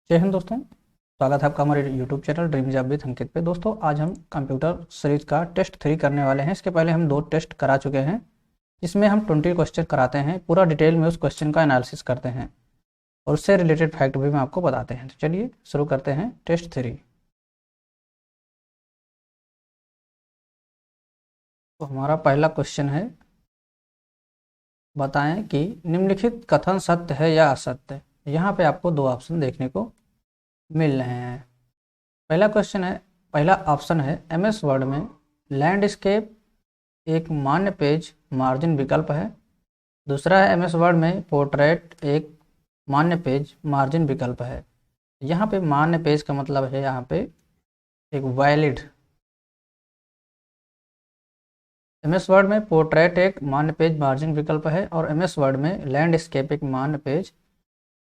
जय हिंद दोस्तों। स्वागत है आपका हमारे YouTube channel dream job with Ankit पे। दोस्तों आज हम कंप्यूटर सीरीज का टेस्ट 3 करने वाले हैं। इसके पहले हम 2 टेस्ट करा चुके हैं। इसमें हम 20 क्वेश्चन कराते हैं, पूरा डिटेल में उस क्वेश्चन का एनालिसिस करते हैं और उससे रिलेटेड फैक्ट भी मैं आपको बताते हैं। तो चलिए शुरू करते हैं टेस्ट 3। तो हमारा पहला क्वेश्चन है, बताएं कि निम्नलिखित कथन सत्य है या असत्य। यहाँ पे आपको 2 ऑप्शन देखने को मिल रहे हैं। पहला ऑप्शन है MS वर्ड में लैंडस्केप एक मान्य पेज मार्जिन विकल्प है। दूसरा है MS वर्ड में पोर्ट्रेट एक मान्य पेज मार्जिन विकल्प है। यहाँ पे मान्य पेज का मतलब है यहाँ पे एक वैलिड। MS वर्ड में पोर्ट्रेट एक मान्य पेज मार्जिन विकल्प है और MS वर्ड में लैंडस्केप एक मान्य पेज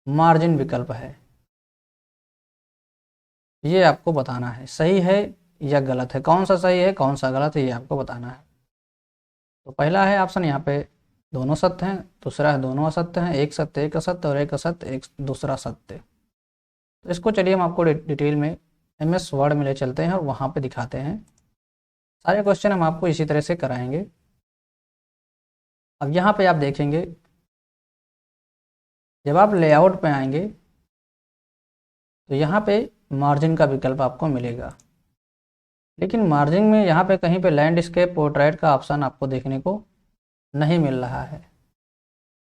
मार्जिन विकल्प है। ये आपको बताना है सही है या गलत है, कौन सा सही है कौन सा गलत है, ये आपको बताना है। तो पहला है ऑप्शन यहाँ पे दोनों सत्य हैं, दूसरा है दोनों असत्य हैं, एक सत्य एक असत्य और एक असत्य एक दूसरा सत्य। तो इसको चलिए हम आपको डिटेल में MS वर्ड में ले चलते हैं और वहाँ पे दिखाते हैं। सारे क्वेश्चन हम आपको इसी तरह से कराएंगे। अब यहाँ पे आप देखेंगे, जब आप लेआउट पे आएंगे तो यहाँ पे मार्जिन का विकल्प आपको मिलेगा, लेकिन मार्जिन में यहाँ पे कहीं पे लैंडस्केप पोर्ट्रेट का ऑप्शन आपको देखने को नहीं मिल रहा है।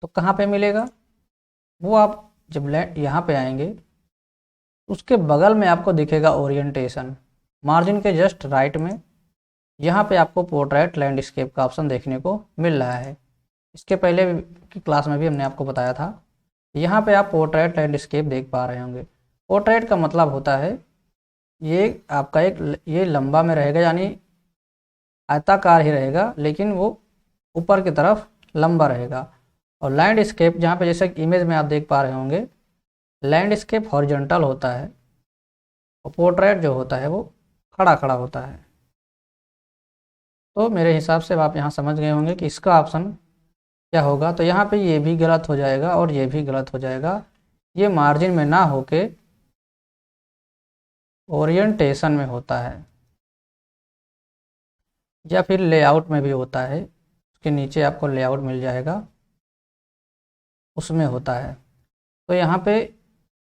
तो कहाँ पे मिलेगा वो, आप जब यहाँ पे आएंगे उसके बगल में आपको दिखेगा ओरिएंटेशन। मार्जिन के जस्ट राइट में यहाँ पे आपको पोर्ट्रेट लैंडस्केप का ऑप्शन देखने को मिल रहा है। इसके पहले की क्लास में भी हमने आपको बताया था। यहाँ पे आप पोर्ट्रेट लैंडस्केप देख पा रहे होंगे। पोर्ट्रेट का मतलब होता है ये आपका ये लंबा में रहेगा, यानी आयताकार ही रहेगा लेकिन वो ऊपर की तरफ लंबा रहेगा। और लैंडस्केप जहाँ पे जैसे इमेज में आप देख पा रहे होंगे, लैंडस्केप हॉरिजॉन्टल होता है और पोर्ट्रेट जो होता है वो खड़ा खड़ा होता है। तो मेरे हिसाब से आप यहाँ समझ गए होंगे कि इसका ऑप्शन क्या होगा। तो यहाँ पे ये भी गलत हो जाएगा और ये भी गलत हो जाएगा। ये मार्जिन में ना होके ओरिएंटेशन में होता है या फिर लेआउट में भी होता है। उसके नीचे आपको लेआउट मिल जाएगा, उसमें होता है। तो यहाँ पे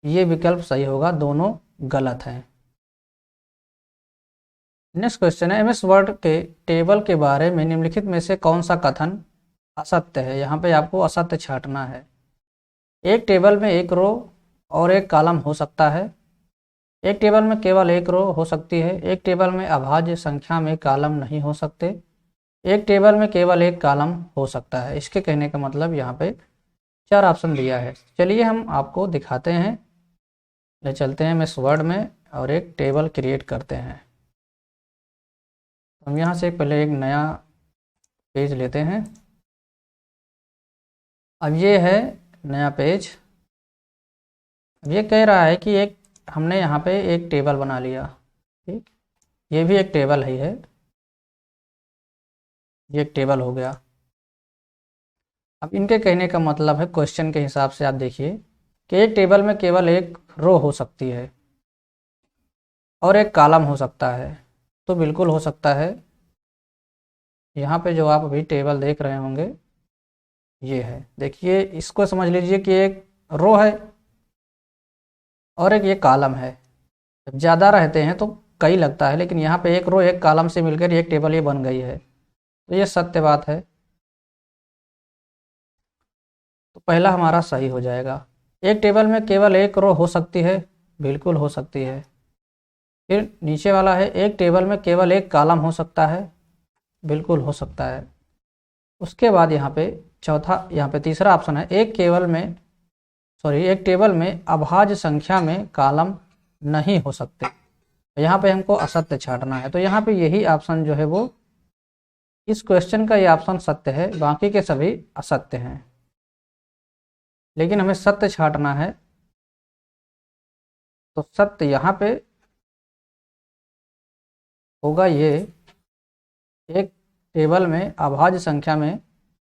ये विकल्प सही होगा, दोनों गलत हैं। नेक्स्ट क्वेश्चन है, MS वर्ड के टेबल के बारे में निम्नलिखित में से कौन सा कथन असत्य है। यहाँ पे आपको असत्य छांटना है। एक टेबल में एक रो और एक कॉलम हो सकता है। एक टेबल में केवल एक रो हो सकती है। एक टेबल में अभाज्य संख्या में कॉलम नहीं हो सकते। एक टेबल में केवल एक कॉलम हो सकता है। इसके कहने का मतलब यहाँ पे 4 ऑप्शन दिया है। चलिए हम आपको दिखाते हैं, ले चलते हैं MS वर्ड में और एक टेबल क्रिएट करते हैं। हम यहाँ से पहले एक नया पेज लेते हैं। अब ये है नया पेज। अब ये कह रहा है कि हमने यहाँ पे एक टेबल बना लिया, ठीक, ये भी एक टेबल ही है, ये एक टेबल हो गया। अब इनके कहने का मतलब है, क्वेश्चन के हिसाब से आप देखिए कि एक टेबल में केवल एक रो हो सकती है और एक कॉलम हो सकता है। तो बिल्कुल हो सकता है। यहाँ पे जो आप अभी टेबल देख रहे होंगे ये है, देखिए इसको समझ लीजिए कि एक रो है और एक ये कॉलम है। जब ज़्यादा रहते हैं तो कई लगता है, लेकिन यहाँ पे एक रो एक कॉलम से मिलकर एक टेबल ये बन गई है। तो ये सत्य बात है। तो पहला हमारा सही हो जाएगा। एक टेबल में केवल एक रो हो सकती है, बिल्कुल हो सकती है। फिर नीचे वाला है, एक टेबल में केवल एक कॉलम हो सकता है, बिल्कुल हो सकता है। उसके बाद यहाँ पे तीसरा ऑप्शन है, एक टेबल में अभाज्य संख्या में कॉलम नहीं हो सकते। यहाँ पे हमको असत्य छांटना है। तो यहाँ पे यही ऑप्शन जो है वो, इस क्वेश्चन का ये ऑप्शन सत्य है, बाकी के सभी असत्य हैं, लेकिन हमें सत्य छांटना है। तो सत्य यहाँ पे होगा ये, एक टेबल में अभाज्य संख्या में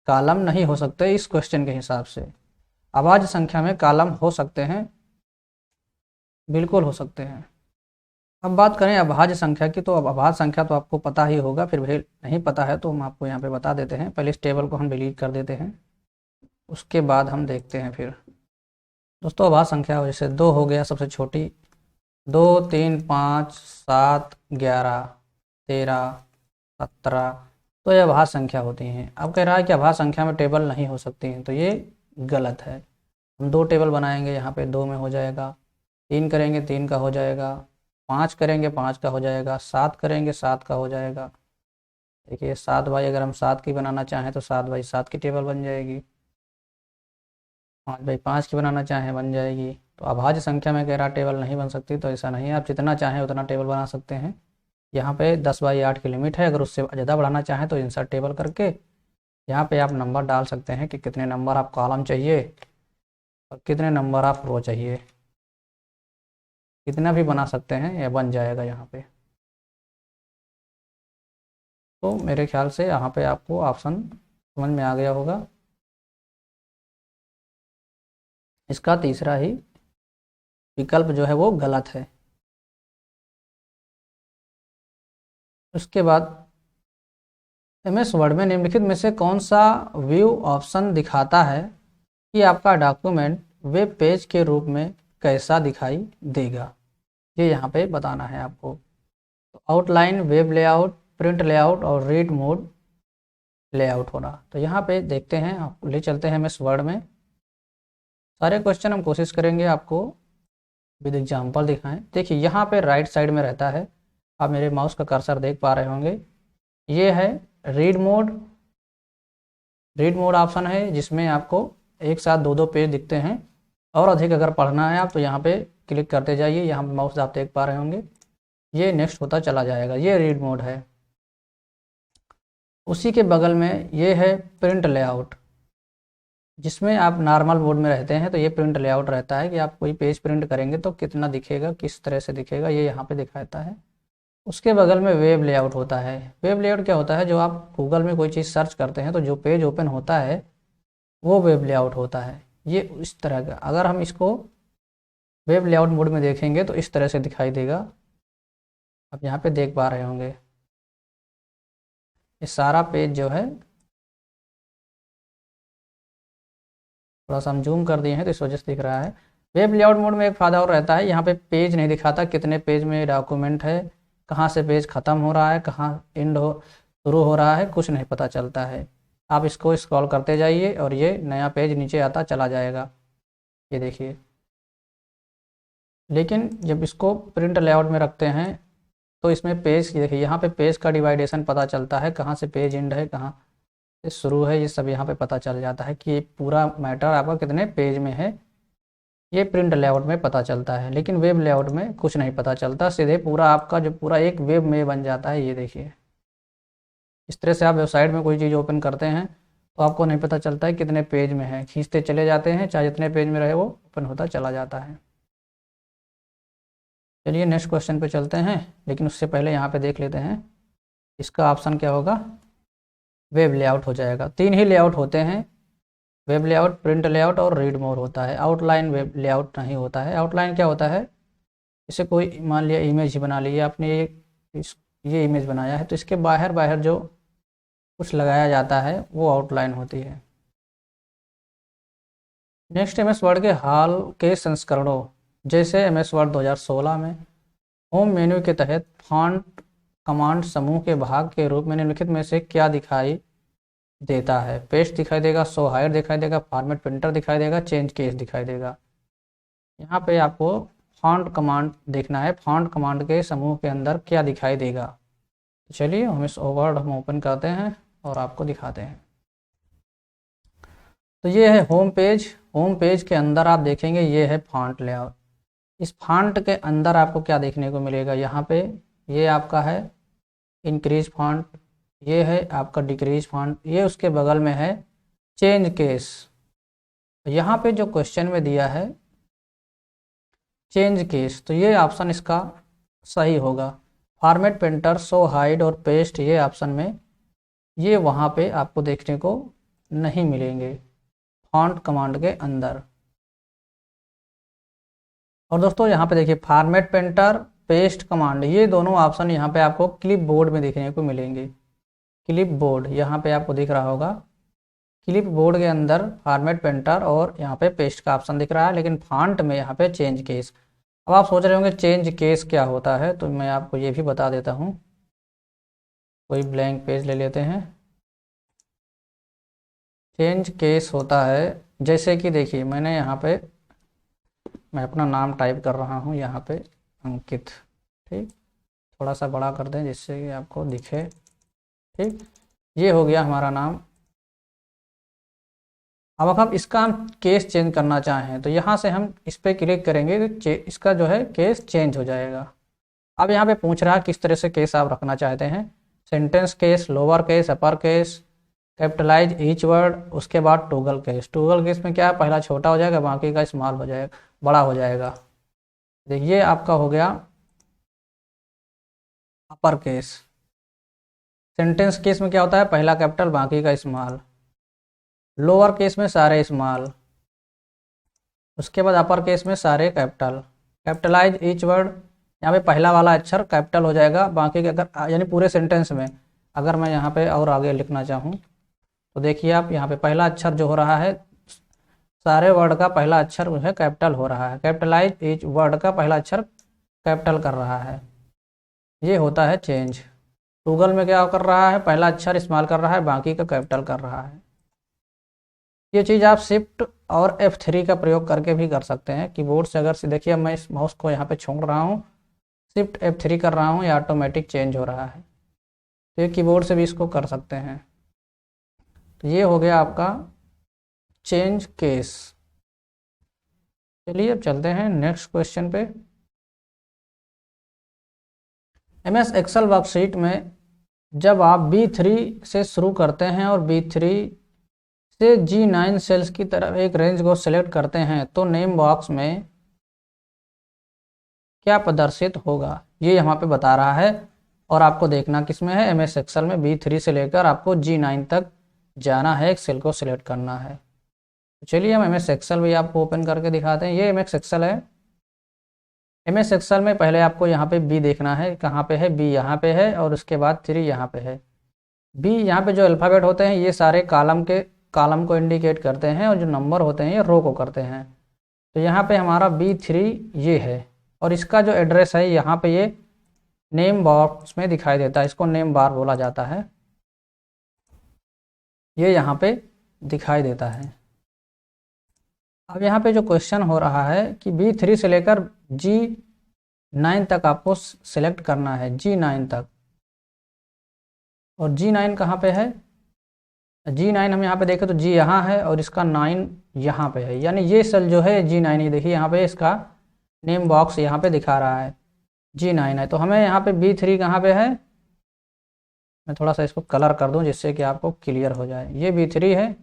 कॉलम नहीं हो सकते। इस क्वेश्चन के हिसाब से अभाज्य संख्या में कॉलम हो सकते हैं, बिल्कुल हो सकते हैं। अब बात करें अभाज्य संख्या की, तो अब अभाज्य संख्या तो आपको पता ही होगा, फिर भी नहीं पता है तो हम आपको यहाँ पे बता देते हैं। पहले इस टेबल को हम डिलीट कर देते हैं, उसके बाद हम देखते हैं। फिर दोस्तों अभाज्य संख्या जैसे 2 हो गया सबसे छोटी, 2, 3, 5, 7, 11, 13, 17, तो ये अभाज्य संख्या होती हैं। अब कह रहा है कि अभाज्य संख्या में टेबल नहीं हो सकती हैं, तो ये गलत है। हम 2 टेबल बनाएंगे, यहाँ पे 2 में हो जाएगा, 3 करेंगे 3 का हो जाएगा, 5 करेंगे 5 का हो जाएगा, 7 करेंगे 7 का हो जाएगा। देखिए 7 बाई, अगर हम 7 की बनाना चाहें तो 7 बाई 7 की टेबल बन जाएगी, 5 बाई 5 की बनाना चाहें बन जाएगी। तो अभाज्य संख्या में कह रहा टेबल नहीं बन सकती, तो ऐसा नहीं है, आप जितना चाहें उतना टेबल बना सकते हैं। यहाँ पे 10 बाई 8 की लिमिट है, अगर उससे ज़्यादा बढ़ाना चाहें तो इंसर्ट टेबल करके यहाँ पे आप नंबर डाल सकते हैं कि कितने नंबर आप कॉलम चाहिए और कितने नंबर आप रो चाहिए, कितना भी बना सकते हैं, यह बन जाएगा यहाँ पे। तो मेरे ख्याल से यहाँ पे आपको ऑप्शन समझ में आ गया होगा। इसका तीसरा ही विकल्प जो है वो गलत है। उसके बाद एमएस वर्ड में निम्नलिखित में से कौन सा व्यू ऑप्शन दिखाता है कि आपका डॉक्यूमेंट वेब पेज के रूप में कैसा दिखाई देगा, ये यहाँ पे बताना है आपको। तो outline, web layout, print layout और रीड मोड लेआउट होना। तो यहाँ पे देखते हैं, आप ले चलते हैं एमएस वर्ड में। सारे क्वेश्चन हम कोशिश करेंगे आपको विद एग्जाम्पल दिखाएं। देखिए यहाँ पे राइट साइड में रहता है, आप मेरे माउस का कर्सर देख पा रहे होंगे, ये है read mode. Read mode option है जिसमें आपको एक साथ 2-2 पेज दिखते हैं, और अधिक अगर पढ़ना है आप तो यहाँ पे क्लिक करते जाइए, यहाँ पे माउस आप देख पा रहे होंगे, ये नेक्स्ट होता चला जाएगा, ये रीड मोड है। उसी के बगल में ये है प्रिंट लेआउट, जिसमें आप नॉर्मल मोड में रहते हैं तो ये प्रिंट लेआउट रहता है कि आप कोई पेज प्रिंट करेंगे तो कितना दिखेगा, किस तरह से दिखेगा, ये यहाँ पे दिखाता है। उसके बगल में वेब लेआउट होता है। वेब लेआउट क्या होता है, जो आप गूगल में कोई चीज़ सर्च करते हैं तो जो पेज ओपन होता है वो वेब लेआउट होता है। ये इस तरह का, अगर हम इसको वेब लेआउट मोड में देखेंगे तो इस तरह से दिखाई देगा, आप यहाँ पे देख पा रहे होंगे। ये सारा पेज जो है, थोड़ा सा हम जूम कर दिए हैं तो इस वजह से दिख रहा है। वेब लेआउट मोड में एक फ़ायदा और रहता है, यहाँ पे पेज नहीं दिखाता, कितने पेज में डॉक्यूमेंट है, कहाँ से पेज ख़त्म हो रहा है, कहाँ एंड हो शुरू हो रहा है, कुछ नहीं पता चलता है। आप इसको स्क्रॉल करते जाइए और ये नया पेज नीचे आता चला जाएगा, ये देखिए। लेकिन जब इसको प्रिंट लेआउट में रखते हैं तो इसमें पेज, देखिए यहाँ पे पेज का डिवाइडेशन पता चलता है, कहाँ से पेज एंड है, कहाँ से शुरू है, ये सब यहाँ पे पता चल जाता है कि पूरा मैटर आपका कितने पेज में है, ये प्रिंट लेआउट में पता चलता है। लेकिन वेब लेआउट में कुछ नहीं पता चलता, सीधे पूरा आपका जो पूरा एक वेब में बन जाता है। ये देखिए इस तरह से आप वेबसाइट में कोई चीज़ ओपन करते हैं तो आपको नहीं पता चलता है कितने पेज में है, खींचते चले जाते हैं, चाहे जितने पेज में रहे वो ओपन होता चला जाता है। चलिए नेक्स्ट क्वेश्चन पे चलते हैं, लेकिन उससे पहले यहाँ पे देख लेते हैं इसका ऑप्शन क्या होगा। वेब लेआउट हो जाएगा। 3 ही लेआउट होते हैं, वेब लेआउट, प्रिंट लेआउट और रीड मोड होता है। आउटलाइन वेब लेआउट नहीं होता है। आउटलाइन क्या होता है, जैसे कोई मान लिया इमेज ही बना ली आपने, ये इमेज बनाया है तो इसके बाहर बाहर जो कुछ लगाया जाता है वो आउटलाइन होती है। नेक्स्ट एमएस वर्ड के हाल के संस्करणों, जैसे एमएस वर्ड 2016 में होम मेन्यू के तहत फॉन्ट कमांड समूह के भाग के रूप में निम्नलिखित में से क्या दिखाई देता है। पेस्ट दिखाई देगा, शो हाइड दिखाई देगा, फॉर्मेट प्रिंटर दिखाई देगा, चेंज केस दिखाई देगा। यहाँ पे आपको फॉन्ट कमांड देखना है, फॉन्ट कमांड के समूह के अंदर क्या दिखाई देगा। तो चलिए हम इस वर्ड हम ओपन करते हैं और आपको दिखाते हैं। तो ये है होम पेज। होम पेज के अंदर आप देखेंगे ये है फॉन्ट लेआउट। इस फॉन्ट के अंदर आपको क्या देखने को मिलेगा, यहाँ पे ये आपका है इंक्रीज फॉन्ट, ये है आपका डिक्रीज फॉन्ट, ये उसके बगल में है चेंज केस। यहाँ पे जो क्वेश्चन में दिया है चेंज केस, तो ये ऑप्शन इसका सही होगा। फॉर्मेट प्रिंटर, शो हाइड और पेस्ट, ये ऑप्शन में ये वहाँ पे आपको देखने को नहीं मिलेंगे फॉन्ट कमांड के अंदर। और दोस्तों यहाँ पे देखिए फॉर्मेट पेंटर, पेस्ट कमांड, ये दोनों ऑप्शन यहाँ पे आपको क्लिप बोर्ड में देखने को मिलेंगे। क्लिप बोर्ड यहाँ पे आपको दिख रहा होगा, क्लिप बोर्ड के अंदर फॉर्मेट पेंटर और यहाँ पे पेस्ट का ऑप्शन दिख रहा है, लेकिन फॉन्ट में यहाँ पे चेंज केस। अब आप सोच रहे होंगे चेंज केस क्या होता है, तो मैं आपको ये भी बता देता हूँ। कोई ब्लैंक पेज ले लेते हैं। चेंज केस होता है जैसे कि देखिए मैंने यहाँ पे मैं अपना नाम टाइप कर रहा हूँ यहाँ पे अंकित, ठीक, थोड़ा सा बड़ा कर दें जिससे कि आपको दिखे, ठीक, ये हो गया हमारा नाम। अब हम इसका हम केस चेंज करना चाहें तो यहाँ से हम इस पर क्लिक करेंगे तो इसका जो है केस चेंज हो जाएगा। अब यहाँ पे पूछ रहा है किस तरह से केस आप रखना चाहते हैं, sentence case, lower case, upper case, capitalize each word, उसके बाद टॉगल केस। टॉगल केस में क्या है, पहला छोटा हो जाएगा बाकी का स्मॉल हो जाएगा, बड़ा हो जाएगा। देखिए आपका हो गया अपर केस। सेंटेंस केस में क्या होता है, पहला कैपिटल बाकी का स्मॉल। लोअर केस में सारे स्मॉल, उसके बाद अपर केस में सारे कैपिटल। कैपिटलाइज ईच वर्ड, यहाँ पे पहला वाला अक्षर कैपिटल हो जाएगा, बाकी के अगर यानी पूरे सेंटेंस में अगर मैं यहाँ पे और आगे लिखना चाहूँ तो देखिए आप यहाँ पे पहला अक्षर जो हो रहा है, सारे वर्ड का पहला अक्षर जो है कैपिटल हो रहा है। कैपिटलाइज ईच वर्ड का पहला अक्षर कैपिटल कर रहा है, ये होता है चेंज। गूगल में क्या कर रहा है, पहला अक्षर इस्तेमाल कर रहा है, बाकी का कैपिटल कर रहा है। ये चीज़ आप शिफ्ट और F3 का प्रयोग करके भी कर सकते हैं कीबोर्ड से। अगर से देखिए मैं इस माउस को यहाँ पे छोड़ रहा हूँ, शिफ्ट F3 कर रहा हूँ, ये ऑटोमेटिक चेंज हो रहा है। तो ये कीबोर्ड से भी इसको कर सकते हैं। तो ये हो गया आपका चेंज केस। चलिए अब चलते हैं नेक्स्ट क्वेश्चन पे। MS एक्सेल वर्कशीट में जब आप B3 से शुरू करते हैं और B3 से G9 सेल्स की तरफ एक रेंज को सिलेक्ट करते हैं तो नेम बॉक्स में क्या प्रदर्शित होगा, ये यहाँ पे बता रहा है। और आपको देखना किस में है, MS एक्सेल में B3 से लेकर आपको G9 तक जाना है, एक सेल को सिलेक्ट करना है। तो चलिए हम MS एक्सेल भी आपको ओपन करके दिखाते हैं। ये MS एक्सेल है। MS एक्सेल में पहले आपको यहाँ पे B देखना है, कहाँ पे है, B यहाँ पे है और उसके बाद 3 यहाँ पे है। B यहाँ पे जो अल्फ़ाबेट होते हैं ये सारे कॉलम को इंडिकेट करते हैं और जो नंबर होते हैं ये रो को करते हैं। तो यहाँ पे हमारा B3 ये है और इसका जो एड्रेस है यहाँ पे ये नेम बॉक्स में दिखाई देता है, इसको नेम बार बोला जाता है, ये यहाँ पे दिखाई देता है। अब यहाँ पे जो क्वेश्चन हो रहा है कि B3 से लेकर G9 तक आपको सिलेक्ट करना है, G9 तक। और G9 कहाँ पे है, G9 हम यहाँ पे देखें तो G यहाँ है और इसका 9 यहाँ पे है, यानी ये सेल जो है G9 ही देखिए यहाँ पे इसका नेम बॉक्स यहाँ पे दिखा रहा है G9 है। तो हमें यहाँ पे B3 कहाँ पे है, मैं थोड़ा सा इसको कलर कर दूँ जिससे कि आपको क्लियर हो जाए। ये B3 है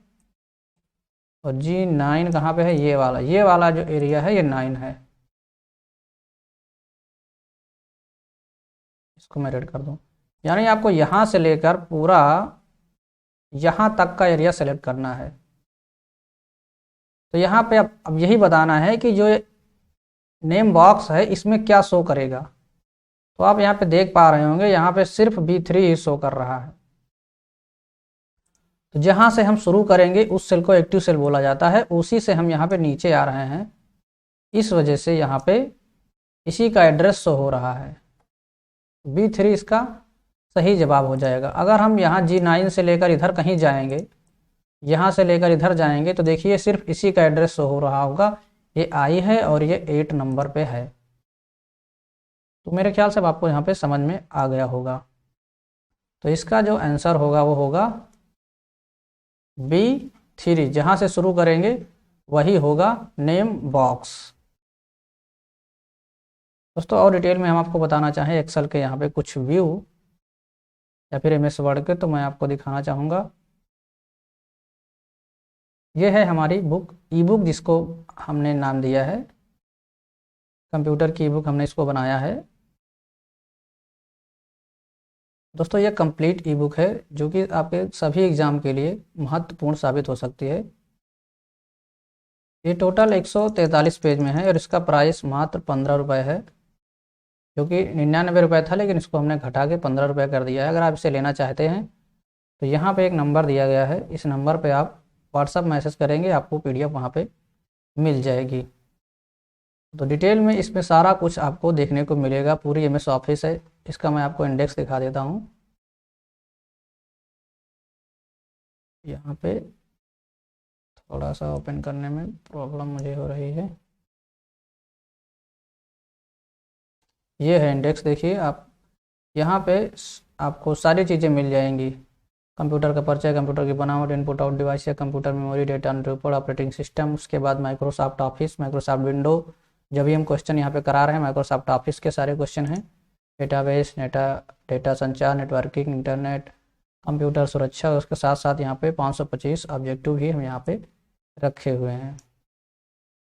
और G9 कहाँ पे है, ये वाला जो एरिया है ये 9 है। इसको मैं रेड कर दूँ, यानी आपको यहाँ से लेकर पूरा यहाँ तक का एरिया सेलेक्ट करना है। तो यहाँ पे अब यही बताना है कि जो नेम बॉक्स है इसमें क्या शो करेगा। तो आप यहाँ पे देख पा रहे होंगे यहाँ पे सिर्फ B3 ही शो कर रहा है। तो जहाँ से हम शुरू करेंगे उस सेल को एक्टिव सेल बोला जाता है, उसी से हम यहाँ पे नीचे आ रहे हैं, इस वजह से यहाँ पे इसी का एड्रेस शो हो रहा है। B3 इसका सही जवाब हो जाएगा। अगर हम यहाँ G9 से लेकर इधर कहीं जाएंगे, यहाँ से लेकर इधर जाएंगे तो देखिए सिर्फ इसी का एड्रेस शो हो रहा होगा, ये I है और ये 8 नंबर पे है। तो मेरे ख्याल से आपको यहाँ पे समझ में आ गया होगा। तो इसका जो आंसर होगा वो होगा B3, जहाँ से शुरू करेंगे वही होगा नेम बॉक्स। दोस्तों और डिटेल में हम आपको बताना चाहें एक्सेल के यहाँ पे कुछ व्यू या फिर MS वर्ड के, तो मैं आपको दिखाना चाहूँगा। ये है हमारी ई बुक जिसको हमने नाम दिया है कंप्यूटर की ई बुक, हमने इसको बनाया है। दोस्तों ये कंप्लीट ई बुक है जो कि आपके सभी एग्ज़ाम के लिए महत्वपूर्ण साबित हो सकती है। ये टोटल 143 पेज में है और इसका प्राइस मात्र 15 रुपये है, जो कि 99 रुपये था, लेकिन इसको हमने घटा के 15 रुपये कर दिया है। अगर आप इसे लेना चाहते हैं तो यहाँ पे एक नंबर दिया गया है, इस नंबर पे आप व्हाट्सअप मैसेज करेंगे, आपको PDF वहाँ पे मिल जाएगी। तो डिटेल में इसमें सारा कुछ आपको देखने को मिलेगा, पूरी MS ऑफिस है। इसका मैं आपको इंडेक्स दिखा देता हूँ। यहाँ पे थोड़ा सा ओपन करने में प्रॉब्लम मुझे हो रही है। ये है इंडेक्स, देखिए आप यहाँ पे आपको सारी चीज़ें मिल जाएंगी। कंप्यूटर का परिचय, कंप्यूटर की बनावट, इनपुट आउट डिवाइस या computer memory, data report, operating system, उसके बाद माइक्रोसॉफ्ट ऑफिस, माइक्रोसॉफ्ट विंडो। जब भी हम क्वेश्चन यहाँ पे करा रहे हैं माइक्रोसॉफ्ट ऑफिस के सारे क्वेश्चन हैं। डेटाबेस, डेटा संचार, नेटवर्किंग, इंटरनेट, कंप्यूटर सुरक्षा, उसके साथ साथ यहाँ पे 525 ऑब्जेक्टिव भी हम यहाँ पे रखे हुए हैं।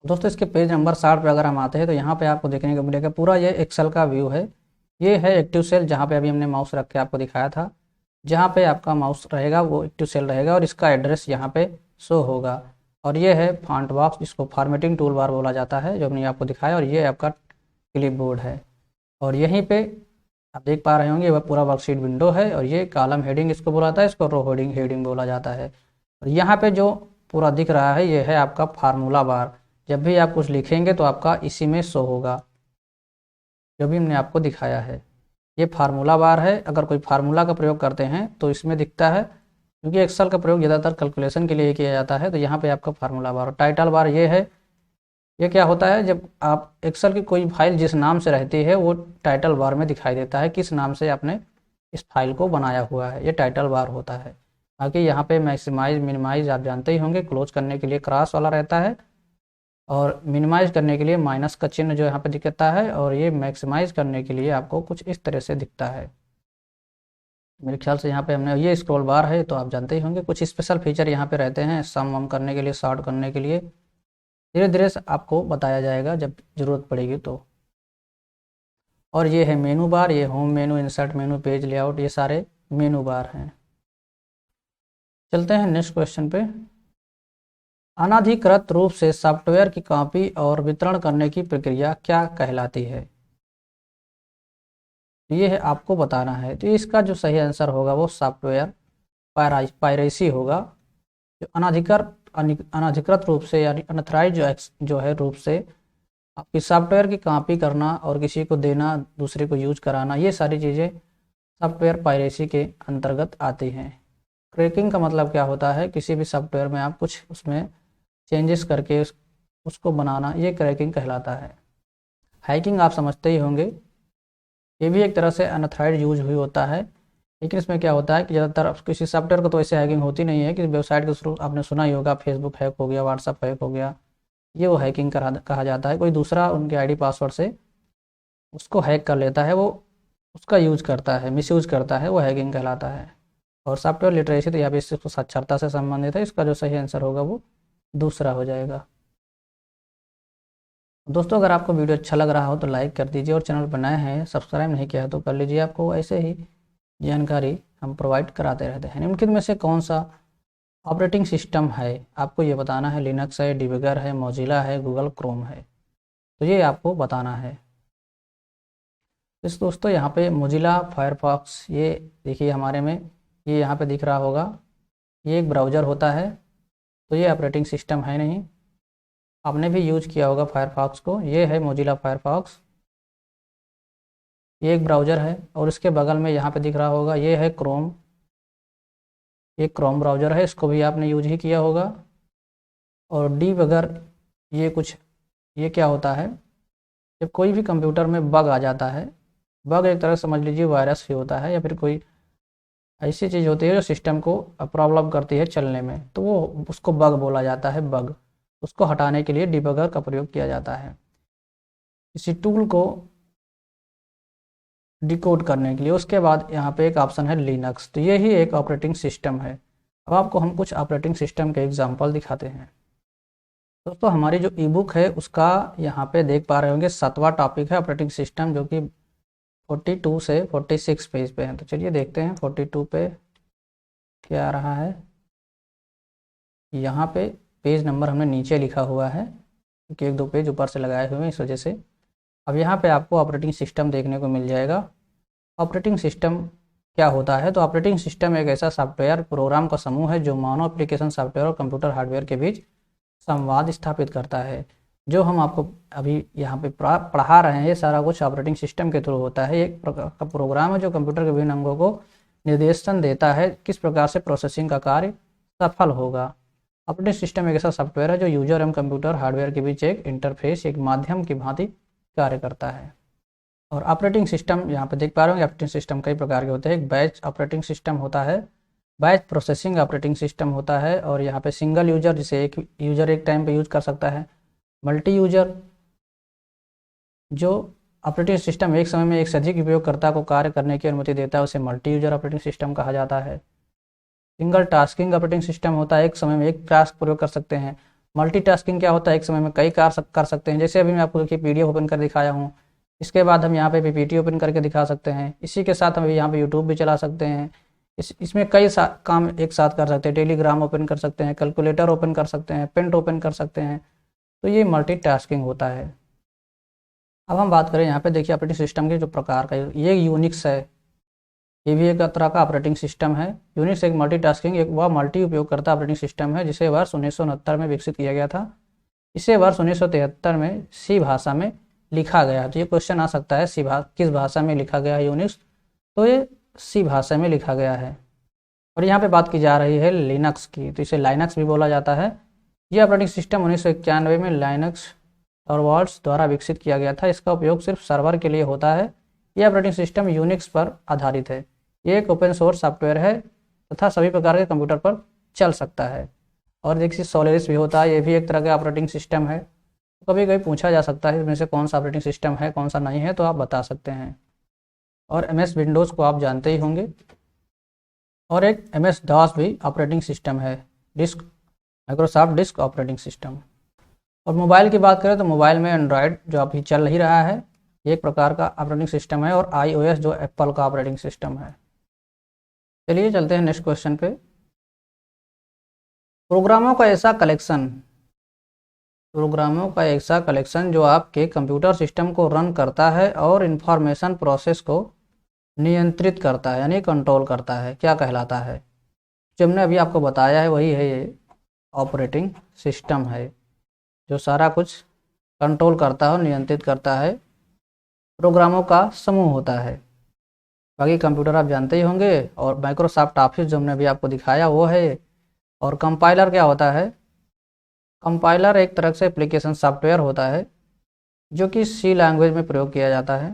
दोस्तों इसके पेज नंबर 60 पे अगर हम आते हैं तो यहाँ पे आपको देखने को मिलेगा पूरा ये एक्सेल का व्यू है। ये है एक्टिव सेल, जहाँ पे अभी हमने माउस रख के आपको दिखाया था। जहाँ पे आपका माउस रहेगा वो एक्टिव सेल रहेगा और इसका एड्रेस यहाँ पे शो होगा। और ये है फॉन्ट बॉक्स, जिसको फॉर्मेटिंग टूल बार बोला जाता है, जो हमने आपको दिखाया। और ये आपका क्लिप बोर्ड है। और यहीं पे आप देख पा रहे होंगे वह पूरा वर्कशीट विंडो है। और ये कॉलम हेडिंग इसको बोला जाता है, इसको रो हेडिंग बोला जाता है। और यहाँ पे जो पूरा दिख रहा है ये है आपका फार्मूला बार। जब भी आप कुछ लिखेंगे तो आपका इसी में शो होगा, जो भी हमने आपको दिखाया है। ये फार्मूला बार है। अगर कोई फार्मूला का प्रयोग करते हैं तो इसमें दिखता है, क्योंकि एक्सेल का प्रयोग ज़्यादातर कैलकुलेशन के लिए किया जाता है। तो यहाँ पे आपका फार्मूला बार। और टाइटल बार ये है। ये क्या होता है, जब आप एक्सेल की कोई फाइल जिस नाम से रहती है वो टाइटल बार में दिखाई देता है, किस नाम से आपने इस फाइल को बनाया हुआ है, ये टाइटल बार होता है। बाकी यहाँ पे मैक्सिमाइज मिनिमाइज आप जानते ही होंगे, क्लोज करने के लिए क्रॉस वाला रहता है और मिनिमाइज करने के लिए माइनस का चिन्ह जो यहाँ पे दिखता है। और ये मैक्सिमाइज करने के लिए आपको कुछ इस तरह से दिखता है। मेरे ख्याल से यहाँ पे हमने ये स्क्रॉल बार है, तो आप जानते ही होंगे कुछ स्पेशल फीचर यहाँ पे रहते हैं, सम वम करने के लिए, सॉर्ट करने के लिए। धीरे धीरे आपको बताया जाएगा जब ज़रूरत पड़ेगी तो। और ये है मेनू बार, ये होम मेनू, इंसर्ट मेनू, पेज लेआउट, ये सारे मेनू बार हैं। चलते हैं नेक्स्ट क्वेश्चन पे। अनाधिकृत रूप से सॉफ्टवेयर की कॉपी और वितरण करने की प्रक्रिया क्या कहलाती है? ये है आपको बताना है। तो इसका जो सही आंसर होगा वो सॉफ्टवेयर पायरेसी होगा। जो अनाधिकृत रूप से यानी अनथराइज जो है रूप से आपकी सॉफ्टवेयर की कॉपी करना और किसी को देना, दूसरे को यूज कराना, ये सारी चीज़ें सॉफ्टवेयर पायरेसी के अंतर्गत आती हैं। क्रैकिंग का मतलब क्या होता है, किसी भी सॉफ्टवेयर में आप कुछ उसमें चेंजेस करके उसको बनाना, ये क्रैकिंग कहलाता है। हैकिंग आप समझते ही होंगे, ये भी एक तरह से अनथराइज्ड यूज हुई होता है। लेकिन इसमें क्या होता है कि ज़्यादातर किसी सॉफ्टवेयर को तो ऐसे हैकिंग होती नहीं है कि वेबसाइट के थ्रू, आपने सुना ही होगा फेसबुक हैक हो गया, व्हाट्सअप हैक हो गया, ये वो हैकिंग कहा जाता है। कोई दूसरा उनके आईडी पासवर्ड से उसको हैक कर लेता है, वो उसका यूज करता है, मिसयूज करता है, वो हैकिंग कहलाता है। और सॉफ्टवेयर लिटरेसी तो यहाँ पे इससे साक्षरता से संबंधित है। इसका जो सही आंसर होगा वो दूसरा हो जाएगा। दोस्तों अगर आपको वीडियो अच्छा लग रहा हो तो लाइक कर दीजिए और चैनल पर नए हैं सब्सक्राइब नहीं किया है तो कर लीजिए। आपको ऐसे ही जानकारी हम प्रोवाइड कराते रहते हैं। निम्नलिखित में से कौन सा ऑपरेटिंग सिस्टम है, आपको ये बताना है। लिनक्स है, डिबगर है, मोजिला है, गूगल क्रोम है, तो ये आपको बताना है। इस दोस्तों यहाँ पे मोजिला फायरफॉक्स, ये देखिए हमारे में ये यहाँ पे दिख रहा होगा, ये एक ब्राउज़र होता है। तो ये ऑपरेटिंग सिस्टम है नहीं, आपने भी यूज किया होगा फायरफॉक्स को। ये है मोजिला फायरफॉक्स, ये एक ब्राउज़र है। और इसके बगल में यहाँ पे दिख रहा होगा ये है क्रोम, ये क्रोम ब्राउज़र है, इसको भी आपने यूज ही किया होगा। और डीबगर, ये क्या होता है, जब कोई भी कंप्यूटर में बग आ जाता है, बग एक तरह समझ लीजिए वायरस ही होता है, या फिर कोई ऐसी चीज़ होती है जो सिस्टम को प्रॉब्लम करती है चलने में, तो वो उसको बग बोला जाता है। बग, उसको हटाने के लिए डिबगर का प्रयोग किया जाता है, इसी टूल को डिकोड करने के लिए। उसके बाद यहाँ पे एक ऑप्शन है लिनक्स, तो ये ही एक ऑपरेटिंग सिस्टम है। अब आपको हम कुछ ऑपरेटिंग सिस्टम के एग्जांपल दिखाते हैं। दोस्तों हमारी जो ई बुक है उसका यहाँ पे देख पा रहे होंगे 7वां टॉपिक है ऑपरेटिंग सिस्टम, जो कि 42 से 46 पेज पे है। तो चलिए देखते हैं 42 पे क्या आ रहा है। यहाँ पे पेज नंबर हमने नीचे लिखा हुआ है क्योंकि 1-2 पेज ऊपर से लगाए हुए हैं इस वजह से। अब यहाँ पे आपको ऑपरेटिंग सिस्टम देखने को मिल जाएगा। ऑपरेटिंग सिस्टम क्या होता है? तो ऑपरेटिंग सिस्टम एक ऐसा सॉफ्टवेयर प्रोग्राम का समूह है जो मानव एप्लीकेशन सॉफ्टवेयर और कंप्यूटर हार्डवेयर के बीच संवाद स्थापित करता है। जो हम आपको अभी यहाँ पे पढ़ा रहे हैं ये सारा कुछ ऑपरेटिंग सिस्टम के थ्रू होता है। एक प्रकार का प्रोग्राम है जो कंप्यूटर के विभिन्न अंगों को निर्देशन देता है किस प्रकार से प्रोसेसिंग का कार्य सफल होगा। ऑपरेटिंग सिस्टम एक ऐसा सॉफ्टवेयर है जो यूजर एवं कंप्यूटर हार्डवेयर के बीच एक इंटरफेस, एक माध्यम की भांति कार्य करता है। और ऑपरेटिंग सिस्टम यहाँ पे देख पा रहे हो, ऑपरेटिंग सिस्टम कई प्रकार के होते हैं। एक बैच ऑपरेटिंग सिस्टम होता है, बैच प्रोसेसिंग ऑपरेटिंग सिस्टम होता है, और यहाँ पे सिंगल यूजर जिसे एक यूजर एक टाइम पे यूज कर सकता है। मल्टी यूजर जो ऑपरेटिंग सिस्टम एक समय में एक से अधिक उपयोगकर्ता को कार्य करने की अनुमति देता है उसे मल्टी यूजर ऑपरेटिंग सिस्टम कहा जाता है। सिंगल टास्किंग ऑपरेटिंग सिस्टम होता है, एक समय में एक टास्क प्रयोग कर सकते हैं। मल्टी टास्किंग क्या होता है? एक समय में कई कार्य कर सकते हैं। जैसे अभी मैं आपको देखिए PDF ओपन कर दिखाया हूँ, इसके बाद हम यहाँ पे PPT ओपन करके दिखा सकते हैं। इसी के साथ हम यहाँ पे यूट्यूब भी चला सकते हैं। इसमें कई काम एक साथ कर सकते हैं। टेलीग्राम ओपन कर सकते हैं, कैलकुलेटर ओपन कर सकते हैं, पेंट ओपन कर सकते हैं। तो ये मल्टी टास्किंग होता है। अब हम बात करें यहाँ पे देखिए ऑपरेटिंग सिस्टम के जो प्रकार का, ये यूनिक्स है, ये भी एक तरह का ऑपरेटिंग सिस्टम है। यूनिक्स एक मल्टीटास्किंग एक वह मल्टी उपयोगकर्ता ऑपरेटिंग सिस्टम है जिसे वर्ष 1969 में विकसित किया गया था। इसे वर्ष 1973 में सी भाषा में लिखा गया। तो ये क्वेश्चन आ सकता है किस भाषा में लिखा गया है यूनिक्स? तो ये सी भाषा में लिखा गया है। और यहाँ पे बात की जा रही है लिनक्स की, तो इसे लाइनक्स भी बोला जाता है। ये ऑपरेटिंग सिस्टम 1991 में लाइनक्स टॉरवाल्ड्स द्वारा विकसित किया गया था। इसका उपयोग सिर्फ सर्वर के लिए होता है। यह ऑपरेटिंग सिस्टम यूनिक्स पर आधारित है। ये एक ओपन सोर्स सॉफ्टवेयर है तथा सभी प्रकार के कंप्यूटर पर चल सकता है। और देखिए सोलेरिस भी होता है, ये भी एक तरह का ऑपरेटिंग सिस्टम है। कभी कभी पूछा जा सकता है इसमें से कौन सा ऑपरेटिंग सिस्टम है कौन सा नहीं है, तो आप बता सकते हैं। और MS विंडोज़ को आप जानते ही होंगे। और एक MS DOS भी ऑपरेटिंग सिस्टम है, माइक्रोसॉफ्ट डिस्क ऑपरेटिंग सिस्टम। और मोबाइल की बात करें तो मोबाइल में एंड्रॉयड जो अभी चल ही रहा है एक प्रकार का ऑपरेटिंग सिस्टम है, और iOS जो एप्पल का ऑपरेटिंग सिस्टम है। चलिए चलते हैं नेक्स्ट क्वेश्चन पे। प्रोग्रामों का ऐसा कलेक्शन जो आपके कंप्यूटर सिस्टम को रन करता है और इंफॉर्मेशन प्रोसेस को नियंत्रित करता है यानी कंट्रोल करता है, क्या कहलाता है? जो हमने अभी आपको बताया है वही है, ये ऑपरेटिंग सिस्टम है जो सारा कुछ कंट्रोल करता है और नियंत्रित करता है। प्रोग्रामों का समूह होता है। बाकी कंप्यूटर आप जानते ही होंगे, और माइक्रोसॉफ्ट ऑफिस जो हमने अभी आपको दिखाया वो है। और कंपाइलर क्या होता है? कंपाइलर एक तरह से एप्लीकेशन सॉफ्टवेयर होता है जो कि सी लैंग्वेज में प्रयोग किया जाता है।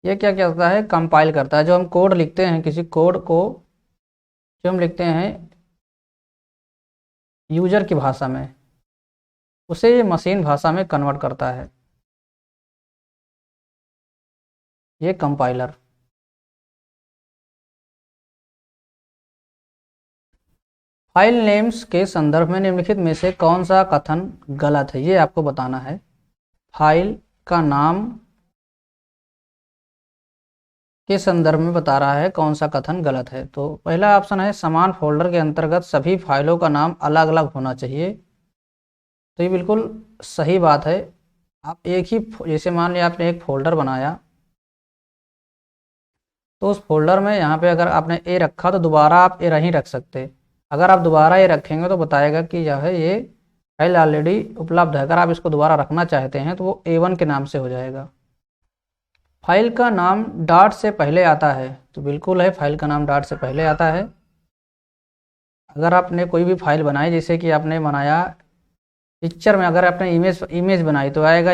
ये क्या करता है? कंपाइल करता है। जो हम कोड लिखते हैं, किसी कोड को जो हम लिखते हैं यूजर की भाषा में, उसे ये मशीन भाषा में कन्वर्ट करता है, ये कंपाइलर। फाइल नेम्स के संदर्भ में निम्नलिखित में से कौन सा कथन गलत है, ये आपको बताना है। फाइल का नाम के संदर्भ में बता रहा है कौन सा कथन गलत है। तो पहला ऑप्शन है समान फोल्डर के अंतर्गत सभी फाइलों का नाम अलग अलग होना चाहिए। तो ये बिल्कुल सही बात है। आप एक ही, जैसे मान लिया आपने एक फोल्डर बनाया, तो उस फोल्डर में यहाँ पे अगर आपने A रखा तो दोबारा आप A नहीं रख सकते। अगर आप दोबारा A रखेंगे तो बताएगा कि यह है ये फाइल ऑलरेडी उपलब्ध है। अगर आप इसको दोबारा रखना चाहते हैं तो वो A1 के नाम से हो जाएगा। फाइल का नाम डॉट से पहले आता है, तो बिल्कुल है, फाइल का नाम डॉट से पहले आता है। अगर आपने कोई भी फाइल बनाई, जैसे कि आपने बनाया पिक्चर में, अगर आपने इमेज बनाई तो आएगा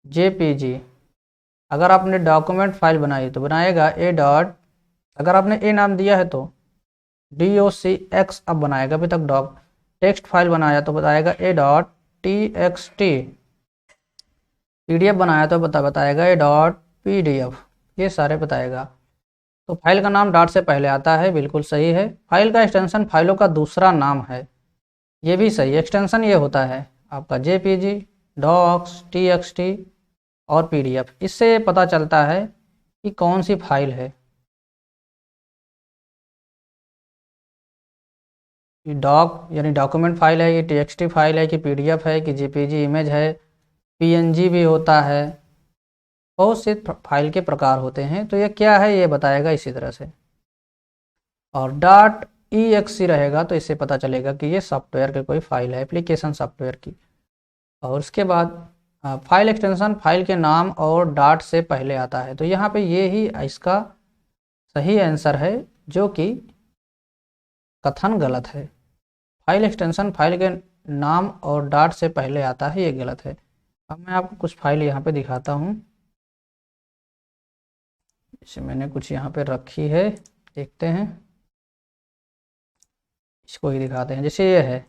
A.jpg। अगर आपने डॉक्यूमेंट फाइल बनाई तो बनाएगा अगर आपने A नाम दिया है तो docx अब बनाएगा। अभी तक टेक्स्ट फाइल बनाया तो बताएगा A.txt। PDF बनाया तो बताएगा A.pdf। ये सारे बताएगा। तो फाइल का नाम डॉट से पहले आता है, बिल्कुल सही है। फाइल का एक्सटेंशन फाइलों का दूसरा नाम है, ये भी सही। एक्सटेंशन ये होता है आपका JPG, docs, txt और PDF। इससे पता चलता है कि कौन सी फाइल है। ये डॉक यानी डॉक्यूमेंट फाइल है, ये टीएक्सटी फाइल है कि पीडीएफ है कि जेपीजी इमेज है, पीएनजी भी होता है, बहुत से फाइल के प्रकार होते हैं। तो ये क्या है ये बताएगा इसी तरह से। और डॉट EXE रहेगा तो इससे पता चलेगा कि ये सॉफ्टवेयर की कोई फाइल है, एप्लीकेशन सॉफ्टवेयर की। और उसके बाद फाइल एक्सटेंशन फाइल के नाम और डॉट से पहले आता है। तो यहाँ पे ये ही इसका सही आंसर है, जो कि कथन गलत है। फाइल एक्सटेंशन फाइल के नाम और डॉट से पहले आता है, ये गलत है। अब मैं आपको कुछ फाइल यहाँ पे दिखाता हूँ। जैसे मैंने कुछ यहाँ पे रखी है, देखते हैं, इसको ही दिखाते हैं। जैसे ये है,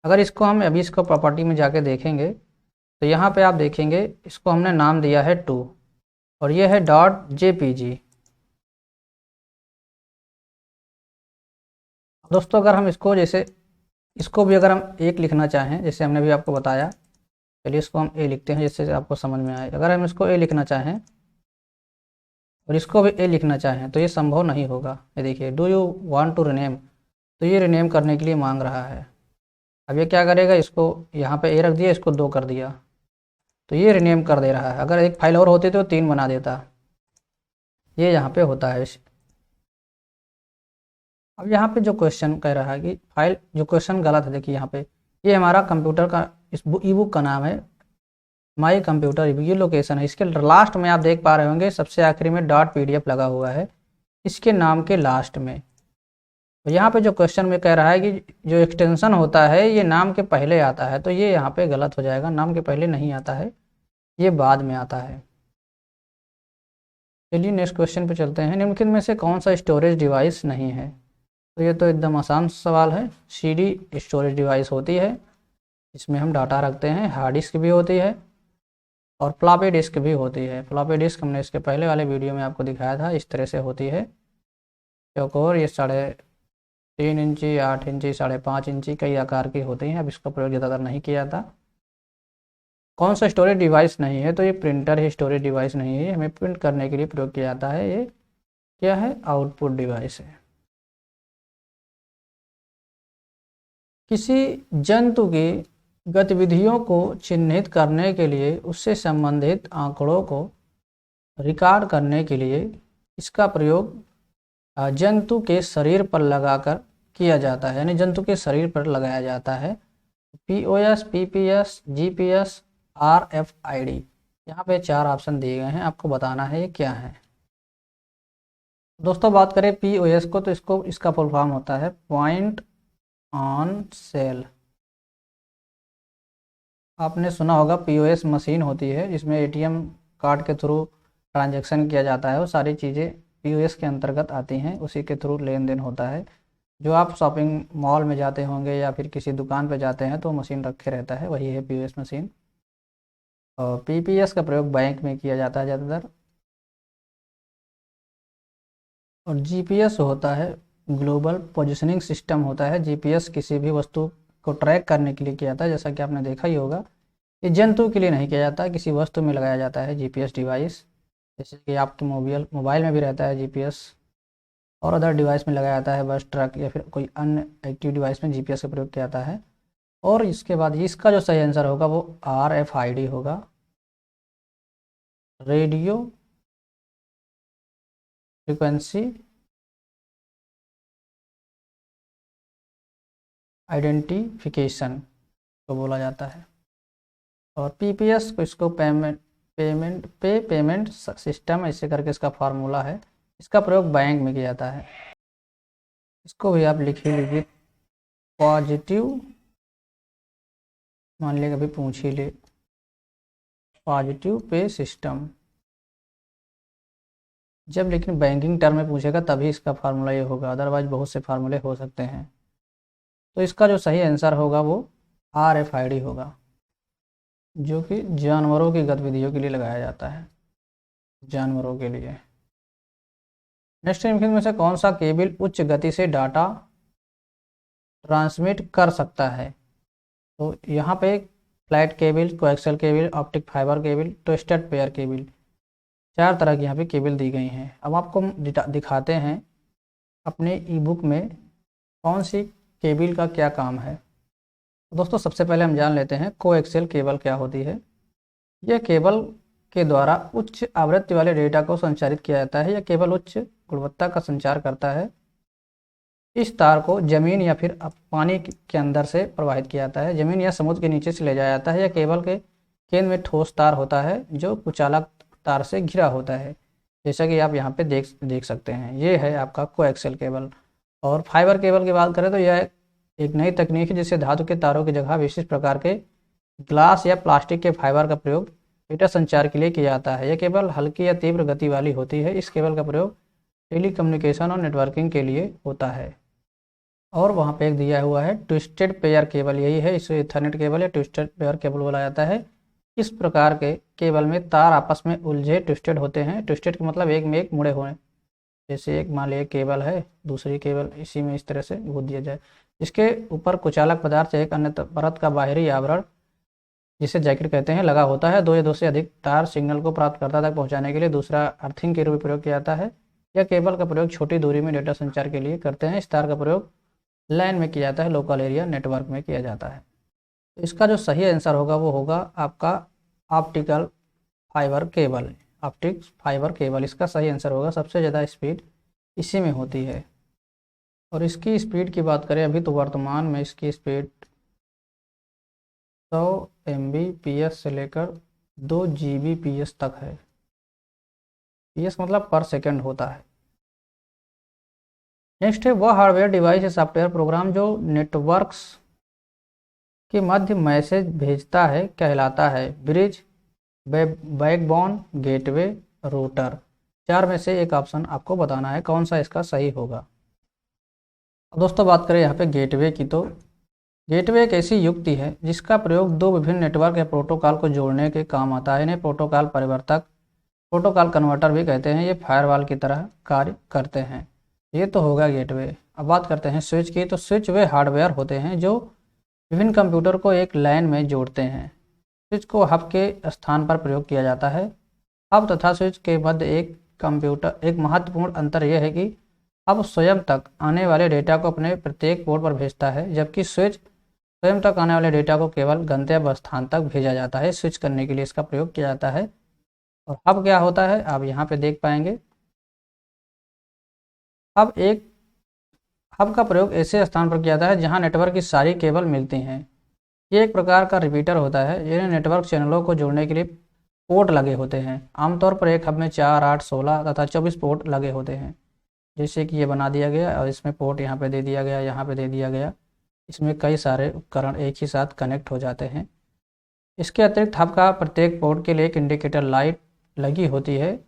अगर इसको हम अभी इसको प्रॉपर्टी में जाके देखेंगे तो यहाँ पे आप देखेंगे इसको हमने नाम दिया है 2 और ये है .jpg। दोस्तों अगर हम इसको जैसे इसको भी अगर हम एक लिखना चाहें, जैसे हमने भी आपको बताया, चलिए इसको हम ए लिखते हैं जिससे आपको समझ में आए। अगर हम इसको ए लिखना चाहें और इसको भी ए लिखना चाहें तो ये संभव नहीं होगा। ये देखिए, do you want to rename, तो ये रिनेम करने के लिए मांग रहा है। अब ये क्या करेगा, इसको यहाँ पे ए रख दिया, इसको 2 कर दिया, तो ये रिनेम कर दे रहा है। अगर एक फाइल और होती तो 3 बना देता, ये यहाँ पे होता है। अब यहाँ पे जो क्वेश्चन कह रहा है कि फाइल, जो क्वेश्चन गलत है, देखिए यहाँ पे ये हमारा कंप्यूटर का इस ई बुक का नाम है माई कंप्यूटर, ये लोकेशन है। इसके लास्ट में आप देख पा रहे होंगे सबसे आखिरी में .pdf लगा हुआ है इसके नाम के लास्ट में। तो यहाँ पे जो क्वेश्चन में कह रहा है कि जो एक्सटेंशन होता है ये नाम के पहले आता है, तो ये यहाँ पे गलत हो जाएगा। नाम के पहले नहीं आता है, ये बाद में आता है। चलिए नेक्स्ट क्वेश्चन पे चलते हैं। निम्नलिखित में से कौन सा स्टोरेज डिवाइस नहीं है? तो ये तो एकदम आसान सवाल है। CD स्टोरेज डिवाइस होती है, इसमें हम डाटा रखते हैं। हार्ड डिस्क भी होती है और फ्लॉपी डिस्क भी होती है। फ्लॉपी डिस्क हमने इसके पहले वाले वीडियो में आपको दिखाया था, इस तरह से होती है चौकोर। ये 3.5 इंची, 8 इंची, 5.5 इंची कई आकार की होती हैं। अब इसका प्रयोग ज़्यादातर नहीं किया जाता। कौन सा स्टोरेज डिवाइस नहीं है? तो ये प्रिंटर ही स्टोरेज डिवाइस नहीं है, हमें प्रिंट करने के लिए प्रयोग किया जाता है। ये क्या है? आउटपुट डिवाइस है। किसी जंतु की गतिविधियों को चिन्हित करने के लिए उससे संबंधित आंकड़ों को रिकॉर्ड करने के लिए इसका प्रयोग जंतु के शरीर पर लगाकर किया जाता है, यानी जंतु के शरीर पर लगाया जाता है। POS, PPS, GPS, RFID, यहाँ पे 4 ऑप्शन दिए गए हैं, आपको बताना है ये क्या है। दोस्तों बात करें POS को, तो इसका फुल फॉर्म होता है पॉइंट ऑन सेल। आपने सुना होगा POS मशीन होती है जिसमें ATM कार्ड के थ्रू ट्रांजैक्शन किया जाता है। वो सारी चीज़ें POS के अंतर्गत आती हैं, उसी के थ्रू लेन देन होता है। जो आप शॉपिंग मॉल में जाते होंगे या फिर किसी दुकान पर जाते हैं तो मशीन रखे रहता है, वही है POS मशीन। और PPS का प्रयोग बैंक में किया जाता है ज़्यादातर। और GPS होता है ग्लोबल पोजिशनिंग सिस्टम होता है। GPS किसी भी वस्तु को ट्रैक करने के लिए किया जाता है, जैसा कि आपने देखा ही होगा। ये जंतु के लिए नहीं किया जाता, किसी वस्तु में लगाया जाता है GPS डिवाइस। जैसे कि आपके मोबाइल में भी रहता है GPS, और अदर डिवाइस में लगाया जाता है, बस ट्रक या फिर कोई अन्य एक्टिव डिवाइस में GPS का प्रयोग किया जाता है। और इसके बाद इसका जो सही आंसर होगा वो RFID होगा, रेडियो फ्रिक्वेंसी आइडेंटिफिकेशन को बोला जाता है। और PPS को इसको पेमेंट सिस्टम ऐसे करके इसका फार्मूला है। इसका प्रयोग बैंक में किया जाता है। इसको भी आप लिख ही लीजिए, पॉजिटिव, मान लिया कभी पूछ ही ले, पॉजिटिव पे सिस्टम। जब लेकिन बैंकिंग टर्म में पूछेगा तभी इसका फार्मूला ये होगा, अदरवाइज बहुत से फार्मूले हो सकते हैं। तो इसका जो सही आंसर होगा वो RFID होगा, जो कि जानवरों की गतिविधियों के लिए लगाया जाता है, जानवरों के लिए। नेक्स्ट निम्नलिखित में से कौन सा केबल उच्च गति से डाटा ट्रांसमिट कर सकता है? तो यहाँ पे flat cable, coaxial cable, optic fibre cable, twisted pair cable, 4 तरह की यहाँ पे केबल दी गई हैं। अब आपको दिखाते हैं अपने ई बुक में कौन सी केबल का क्या काम है। तो दोस्तों सबसे पहले हम जान लेते हैं कोएक्सियल केबल क्या होती है। यह केबल के द्वारा उच्च आवृत्ति वाले डेटा को संचारित किया जाता है। यह केबल उच्च गुणवत्ता का संचार करता है। इस तार को जमीन या फिर पानी के अंदर से प्रवाहित किया जाता है, जमीन या समुद्र के नीचे से ले जाया जाता है। यह केबल के केंद्र में ठोस तार होता है जो कुचालक तार से घिरा होता है, जैसा कि आप यहाँ पे देख सकते हैं। ये है आपका कोएक्सियल केबल। और फाइबर केबल की बात करें तो यह एक नई तकनीक है जिससे धातु के तारों की जगह विशिष्ट प्रकार के ग्लास या प्लास्टिक के फाइबर का प्रयोग डेटा संचार के लिए किया जाता है। यह केबल हल्की या तीव्र गति वाली होती है। इस केबल का प्रयोग टेलीकम्युनिकेशन और नेटवर्किंग के लिए होता है। और वहाँ पे एक दिया हुआ है ट्विस्टेड पेयर केबल, यही है, इसे इथरनेट केबल या ट्विस्टेड पेयर केबल बोला जाता है। इस प्रकार के केबल में तार आपस में उलझे ट्विस्टेड होते हैं। ट्विस्टेड का मतलब एक में एक मुड़े हुए, जैसे एक मान लीजिए केबल है, दूसरी केबल इसी में इस तरह से गुद दिया जाए। इसके ऊपर कुचालक पदार्थ एक अन्य परत का बाहरी आवरण, जिसे जैकेट कहते हैं, लगा होता है। दो या दो से अधिक तार सिग्नल को प्राप्तकर्ता तक पहुंचाने के लिए दूसरा अर्थिंग के रूप में प्रयोग किया जाता है। यह केबल का प्रयोग छोटी दूरी में डेटा संचार के लिए करते हैं। इस तार का प्रयोग लैन में किया जाता है, लोकल एरिया नेटवर्क में किया जाता है। इसका जो सही आंसर होगा वो होगा आपका optical fibre cable, optic fibre cable इसका सही आंसर होगा। सबसे ज़्यादा स्पीड इसी में होती है। और इसकी स्पीड की बात करें अभी तो वर्तमान में इसकी स्पीड 100 Mbps से लेकर 2 Gbps तक है। PS मतलब पर सेकंड होता है। नेक्स्ट है वह हार्डवेयर डिवाइस या सॉफ्टवेयर प्रोग्राम जो नेटवर्क्स के मध्य मैसेज भेजता है कहलाता है ब्रिज, बैकबोन, गेटवे, रूटर। चार में से एक ऑप्शन आपको बताना है कौन सा इसका सही होगा। अब दोस्तों बात करें यहाँ पे गेटवे की, तो गेटवे एक ऐसी युक्ति है जिसका प्रयोग दो विभिन्न नेटवर्क या प्रोटोकॉल को जोड़ने के काम आता है। इन्हें प्रोटोकॉल परिवर्तक, प्रोटोकॉल कन्वर्टर भी कहते हैं। ये फायरवॉल की तरह कार्य करते हैं। ये तो होगा गेटवे। अब बात करते हैं स्विच की, तो स्विच वे हार्डवेयर होते हैं जो विभिन्न कंप्यूटर को एक लाइन में जोड़ते हैं। स्विच को हब के स्थान पर प्रयोग किया जाता है। हब तथा स्विच के मध्य एक महत्वपूर्ण अंतर यह है कि हब स्वयं तक आने वाले डेटा को अपने प्रत्येक पोर्ट पर भेजता है, जबकि स्विच स्वयं तक आने वाले डेटा को केवल गंतव्य स्थान तक भेजा जाता है। स्विच करने के लिए इसका प्रयोग किया जाता है। और हब क्या होता है आप यहाँ पे देख पाएंगे। हब का प्रयोग ऐसे स्थान पर किया जाता है जहाँ नेटवर्क की सारी केबल मिलती हैं। ये एक प्रकार का रिपीटर होता है जिन्हें नेटवर्क चैनलों को जोड़ने के लिए पोर्ट लगे होते हैं। आमतौर पर एक हब में 4, 8, 16 तथा 24 पोर्ट लगे होते हैं। जैसे कि ये बना दिया गया और इसमें पोर्ट यहाँ पे दे दिया गया, यहाँ पे दे दिया गया। इसमें कई सारे उपकरण एक ही साथ कनेक्ट हो जाते हैं। इसके अतिरिक्त हब का प्रत्येक पोर्ट के लिए एक इंडिकेटर लाइट लगी होती है।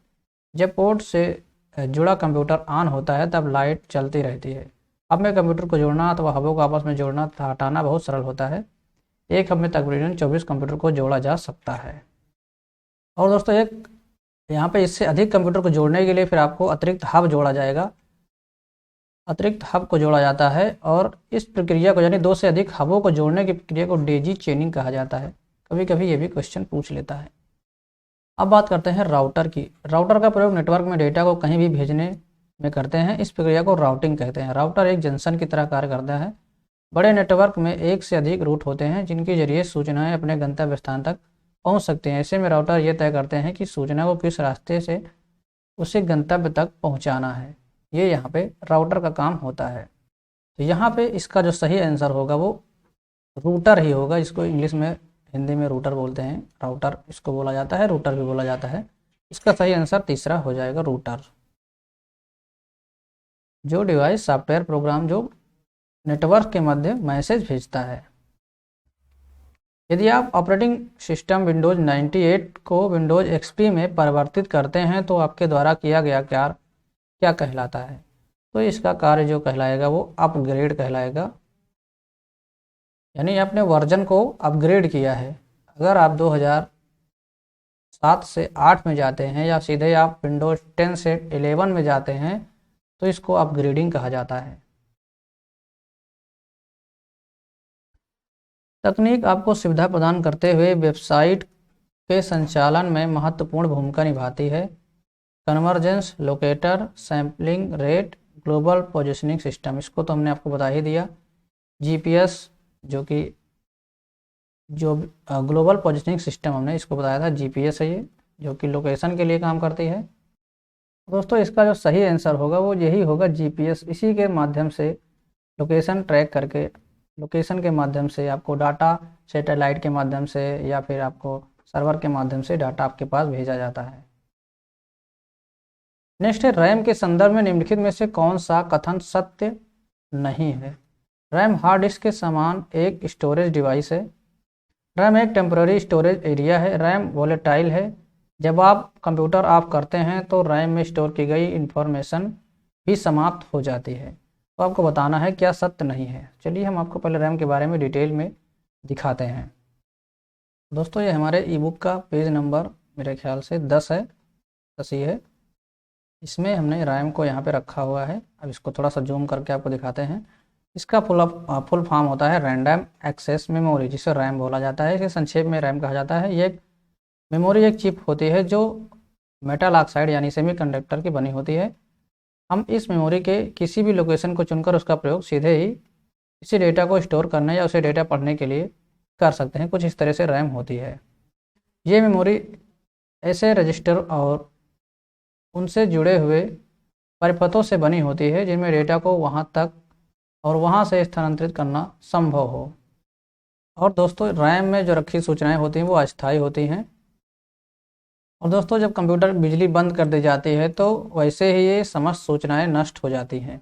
जब पोर्ट से जुड़ा कंप्यूटर ऑन होता है तब लाइट चलती रहती है। हब में कंप्यूटर को जोड़ना अथवा हबों को आपस में जोड़ना तथा हटाना बहुत सरल होता है। एक हब में तकरीबन 24 कंप्यूटर को जोड़ा जा सकता है। और दोस्तों एक यहाँ पे इससे अधिक कंप्यूटर को जोड़ने के लिए फिर आपको अतिरिक्त हब जोड़ा जाएगा, अतिरिक्त हब को जोड़ा जाता है। और इस प्रक्रिया को यानी 2 से अधिक हबों को जोड़ने की प्रक्रिया को डेजी चेनिंग कहा जाता है। कभी कभी ये भी क्वेश्चन पूछ लेता है। अब बात करते हैं राउटर की। राउटर का प्रयोग नेटवर्क में डेटा को कहीं भी भेजने में करते हैं। इस प्रक्रिया को राउटिंग कहते हैं। राउटर एक जंक्शन की तरह कार्य करता है। बड़े नेटवर्क में एक से अधिक रूट होते हैं जिनके जरिए सूचनाएं अपने गंतव्य स्थान तक पहुंच सकते हैं। ऐसे में राउटर ये तय करते हैं कि सूचना को किस रास्ते से उसे गंतव्य तक पहुंचाना है। ये यहाँ पे राउटर का काम होता है। तो यहाँ पे इसका जो सही आंसर होगा वो रूटर ही होगा। इसको इंग्लिश में, हिंदी में रूटर बोलते हैं। राउटर इसको बोला जाता है, रूटर भी बोला जाता है। इसका सही आंसर तीसरा हो जाएगा, रूटर। जो डिवाइस सॉफ्टवेयर प्रोग्राम जो नेटवर्क के मध्य मैसेज भेजता है। यदि आप ऑपरेटिंग सिस्टम विंडोज 98 को विंडोज एक्सपी में परिवर्तित करते हैं तो आपके द्वारा किया गया कार्य क्या कहलाता है। तो इसका कार्य जो कहलाएगा वो अपग्रेड कहलाएगा। यानी आपने वर्जन को अपग्रेड किया है। अगर आप 2007 से 8 में जाते हैं या सीधे आप विंडोज 10 से 11 में जाते हैं तो इसको अपग्रेडिंग कहा जाता है। तकनीक आपको सुविधा प्रदान करते हुए वेबसाइट के संचालन में महत्वपूर्ण भूमिका निभाती है। Convergence, locator, sampling rate, global positioning system, इसको तो हमने आपको बता ही दिया। GPS, जो ग्लोबल पोजिशनिंग सिस्टम हमने इसको बताया था, GPS है ये, जो कि लोकेशन के लिए काम करती है। दोस्तों इसका जो सही आंसर होगा वो यही होगा, GPS। इसी के माध्यम से लोकेशन ट्रैक करके, लोकेशन के माध्यम से आपको डाटा सैटेलाइट के माध्यम से या फिर आपको सर्वर के माध्यम से डाटा आपके पास भेजा जाता है। नेक्स्ट है, रैम के संदर्भ में निम्नलिखित में से कौन सा कथन सत्य नहीं है। रैम हार्ड डिस्क के समान एक स्टोरेज डिवाइस है। रैम एक टेम्पररी स्टोरेज एरिया है। रैम वोलेटाइल है। जब आप कंप्यूटर ऑफ करते हैं तो रैम में स्टोर की गई इंफॉर्मेशन भी समाप्त हो जाती है। तो आपको बताना है क्या सत्य नहीं है। चलिए हम आपको पहले रैम के बारे में डिटेल में दिखाते हैं। दोस्तों ये हमारे ई बुक का पेज नंबर मेरे ख्याल से 10 है, 10 ही है। इसमें हमने रैम को यहाँ पे रखा हुआ है। अब इसको थोड़ा सा जूम करके आपको दिखाते हैं। इसका फुल फॉर्म होता है रैंडम एक्सेस मेमोरी, जिसे रैम बोला जाता है। इसे संक्षेप में रैम कहा जाता है। ये मेमोरी एक चिप होती है जो मेटल ऑक्साइड यानी सेमीकंडक्टर की बनी होती है। हम इस मेमोरी के किसी भी लोकेशन को चुनकर उसका प्रयोग सीधे ही इसी डेटा को स्टोर करने या उसे डेटा पढ़ने के लिए कर सकते हैं। कुछ इस तरह से रैम होती है। ये मेमोरी ऐसे रजिस्टर और उनसे जुड़े हुए परिपथों से बनी होती है जिनमें डेटा को वहाँ तक और वहाँ से स्थानांतरित करना संभव हो। और दोस्तों रैम में जो रखी सूचनाएं होती हैं वो अस्थायी होती हैं। और दोस्तों जब कंप्यूटर बिजली बंद कर दी जाती है तो वैसे ही ये समस्त सूचनाएं नष्ट हो जाती हैं।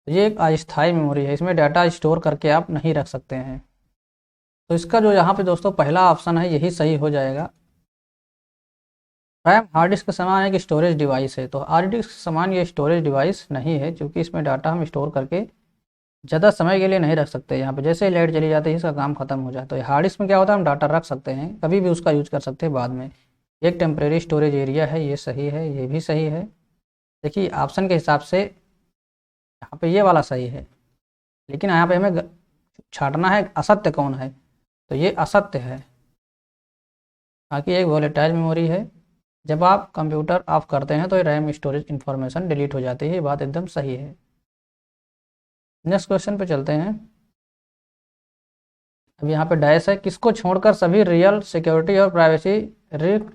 ये एक अस्थायी मेमोरी है। इसमें डाटा स्टोर करके आप नहीं रख सकते हैं। तो इसका जो यहाँ पे दोस्तों पहला ऑप्शन है यही सही हो जाएगा। रैम हार्ड डिस्क के समान एक स्टोरेज डिवाइस है। तो हार्ड डिस्क के समान ये स्टोरेज डिवाइस नहीं है, क्योंकि इसमें डाटा हम स्टोर करके ज़्यादा समय के लिए नहीं रख सकते। यहाँ पे जैसे ही लाइट चली जाती है इसका काम खत्म हो जाता है। हार्ड डिस्क में क्या होता है, हम डाटा रख सकते हैं, कभी भी उसका यूज कर सकते हैं बाद में। एक टेम्परेरी स्टोरेज एरिया है, ये सही है, ये भी सही है। देखिए ऑप्शन के हिसाब से यहाँ पे ये वाला सही है, लेकिन यहाँ पे हमें छांटना है असत्य कौन है। तो ये असत्य है। बाकी एक वोलेटाइल मेमोरी है। जब आप कंप्यूटर ऑफ करते हैं तो रैम स्टोरेज इंफॉर्मेशन डिलीट हो जाती है। ये बात एकदम सही है। नेक्स्ट क्वेश्चन पे चलते हैं। अब यहाँ पे डैश है, किसको छोड़कर सभी रियल सिक्योरिटी और प्राइवेसी रिस्क,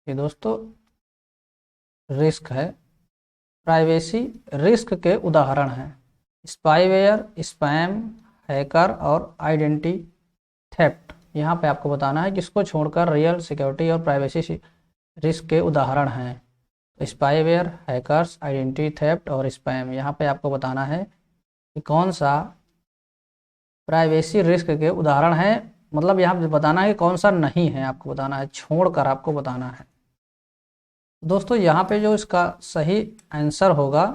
ये दोस्तों रिस्क है, प्राइवेसी रिस्क के उदाहरण हैं स्पाईवेयर, स्पैम, हैकर और आइडेंटिटी थेफ्ट। यहाँ पे आपको बताना है किसको छोड़कर रियल सिक्योरिटी और प्राइवेसी रिस्क के उदाहरण हैं। स्पाईवेयर, हैकर्स, आइडेंटिटी थेफ्ट और स्पैम। यहाँ पे आपको बताना है कि कौन सा प्राइवेसी रिस्क के उदाहरण है। मतलब यहाँ पे बताना है कि कौन सा नहीं है, आपको बताना है, छोड़कर आपको बताना है। दोस्तों यहाँ पे जो इसका सही आंसर होगा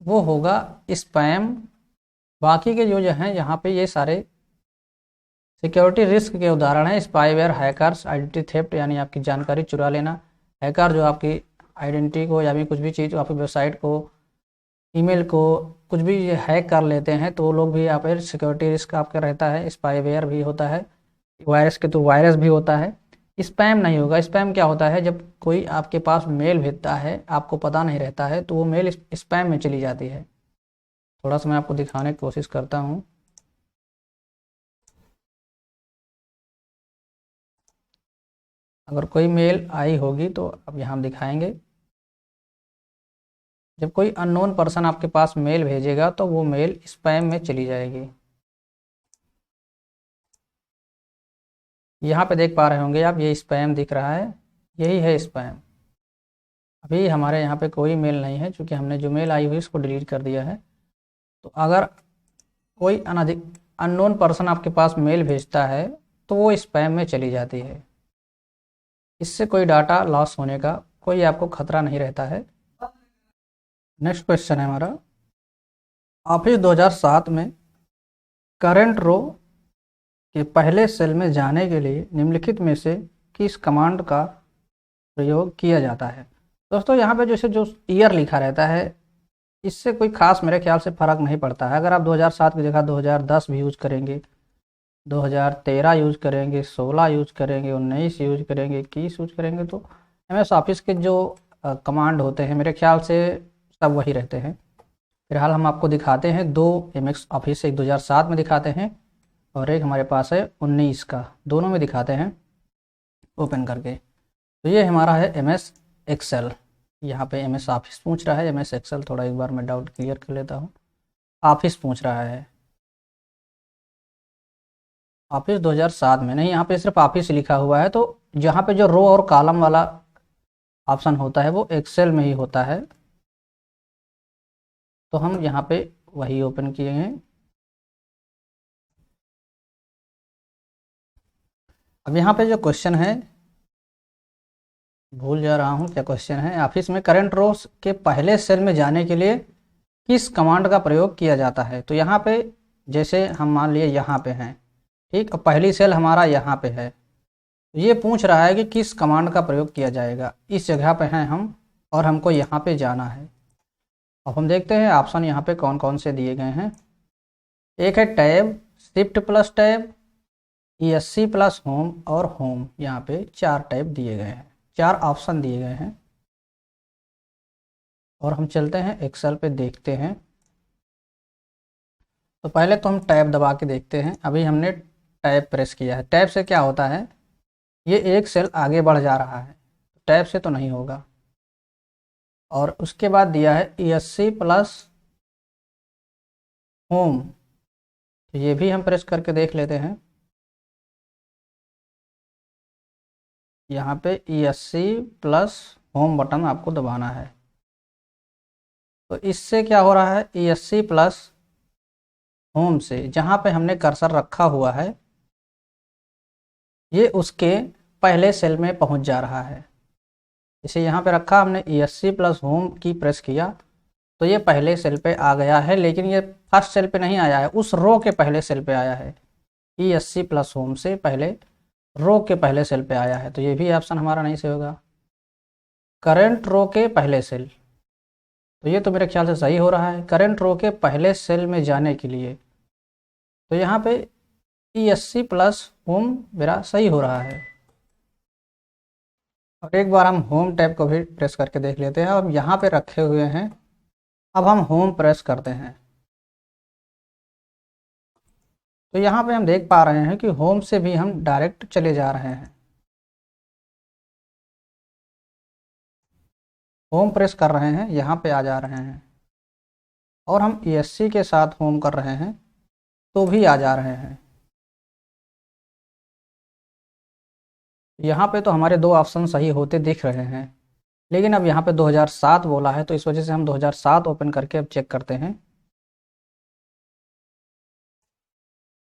वो होगा स्पैम। बाकी के जो हैं यहाँ पे ये सारे सिक्योरिटी रिस्क के उदाहरण हैं। स्पाईवेयर, हैकर्स, आइडेंटिटी थेफ्ट यानी आपकी जानकारी चुरा लेना, हैकर जो आपकी आइडेंटिटी को या भी कुछ भी चीज़ आपकी वेबसाइट को, ईमेल को कुछ भी हैक कर लेते हैं तो वो लोग भी यहाँ पर सिक्योरिटी रिस्क आपका रहता है। स्पाईवेयर भी होता है, वायरस के तो वायरस भी होता है। स्पैम नहीं होगा। स्पैम क्या होता है, जब कोई आपके पास मेल भेजता है आपको पता नहीं रहता है तो वो मेल स्पैम में चली जाती है। थोड़ा सा मैं आपको दिखाने की कोशिश करता हूँ। अगर कोई मेल आई होगी तो अब यहाँ हम दिखाएंगे। जब कोई अननोन पर्सन आपके पास मेल भेजेगा तो वो मेल स्पैम में चली जाएगी। यहाँ पे देख पा रहे होंगे आप, ये स्पैम दिख रहा है, यही है स्पैम। अभी हमारे यहाँ पे कोई मेल नहीं है क्योंकि हमने जो मेल आई हुई उसको डिलीट कर दिया है। तो अगर कोई अननोन पर्सन आपके पास मेल भेजता है तो वो स्पैम में चली जाती है। इससे कोई डाटा लॉस होने का कोई आपको खतरा नहीं रहता है। नेक्स्ट क्वेश्चन है हमारा, ऑफिस 2007 में करंट रो के पहले सेल में जाने के लिए निम्नलिखित में से किस कमांड का प्रयोग किया जाता है। दोस्तों यहाँ पे जैसे जो ईयर लिखा रहता है इससे कोई खास मेरे ख्याल से फ़र्क नहीं पड़ता है। अगर आप 2007 की जगह 2010 भी यूज़ करेंगे, 2013 यूज़ करेंगे, 16 यूज़ करेंगे, 19 यूज़ करेंगे, 21 यूज़ करेंगे, तो MS ऑफिस के जो कमांड होते हैं मेरे ख्याल से सब वही रहते हैं। फिलहाल हम आपको दिखाते हैं दो MX ऑफिस, एक 2007 में दिखाते हैं और एक हमारे पास है 19 का, दोनों में दिखाते हैं ओपन करके। तो ये हमारा है MS एक्सेल। यहाँ पे MS ऑफिस पूछ रहा है, MS एक्सेल थोड़ा एक बार मैं डाउट क्लियर कर लेता हूँ। ऑफिस पूछ रहा है, ऑफिस 2007 में नहीं, यहाँ पे सिर्फ ऑफिस लिखा हुआ है। तो जहाँ पे जो रो और कॉलम वाला ऑप्शन होता है वो एक्सेल में ही होता है, तो हम यहाँ पे वही ओपन किए हैं। अब यहाँ पे जो क्वेश्चन है, भूल जा रहा हूँ क्या क्वेश्चन है। ऑफिस में करंट रो के पहले सेल में जाने के लिए किस कमांड का प्रयोग किया जाता है। तो यहाँ पे जैसे हम मान लिए यहाँ पे हैं, ठीक, और पहली सेल हमारा यहाँ पे है, ये पूछ रहा है कि किस कमांड का प्रयोग किया जाएगा। इस जगह पे हैं हम और हमको यहाँ पे जाना है। अब हम देखते हैं ऑप्शन यहाँ पे कौन कौन से दिए गए हैं। एक है tab, shift plus tab, ESC plus home और होम। यहाँ पे 4 टैब दिए गए हैं, 4 ऑप्शन दिए गए हैं। और हम चलते हैं एक्सेल पे देखते हैं। तो पहले तो हम टैब दबा के देखते हैं। अभी हमने टैब प्रेस किया है। टैब से क्या होता है, ये एक सेल आगे बढ़ जा रहा है, टैब से तो नहीं होगा। और उसके बाद दिया है ESC प्लस होम, तो ये भी हम प्रेस करके देख लेते हैं। यहाँ पे ESC प्लस होम बटन आपको दबाना है। तो इससे क्या हो रहा है, ESC प्लस होम से जहाँ पे हमने कर्सर रखा हुआ है ये उसके पहले सेल में पहुँच जा रहा है। इसे यहाँ पे रखा हमने, ESC प्लस होम की प्रेस किया तो ये पहले सेल पे आ गया है, लेकिन ये फर्स्ट सेल पे नहीं आया है, उस रो के पहले सेल पे आया है। ESC प्लस होम से पहले रो के पहले सेल पे आया है, तो ये भी ऑप्शन हमारा नहीं से होगा। करंट रो के पहले सेल, तो ये तो मेरे ख्याल से सही हो रहा है। करंट रो के पहले सेल में जाने के लिए तो यहाँ पे ESC प्लस होम मेरा सही हो रहा है। और एक बार हम होम टैब को भी प्रेस करके देख लेते हैं। अब यहाँ पे रखे हुए हैं, अब हम होम प्रेस करते हैं तो यहाँ पे हम देख पा रहे हैं कि होम से भी हम डायरेक्ट चले जा रहे हैं। होम प्रेस कर रहे हैं, यहाँ पे आ जा रहे हैं, और हम ESC के साथ होम कर रहे हैं तो भी आ जा रहे हैं। यहाँ पे तो हमारे 2 ऑप्शन सही होते दिख रहे हैं, लेकिन अब यहाँ पे 2007 बोला है तो इस वजह से हम 2007 ओपन करके अब चेक करते हैं।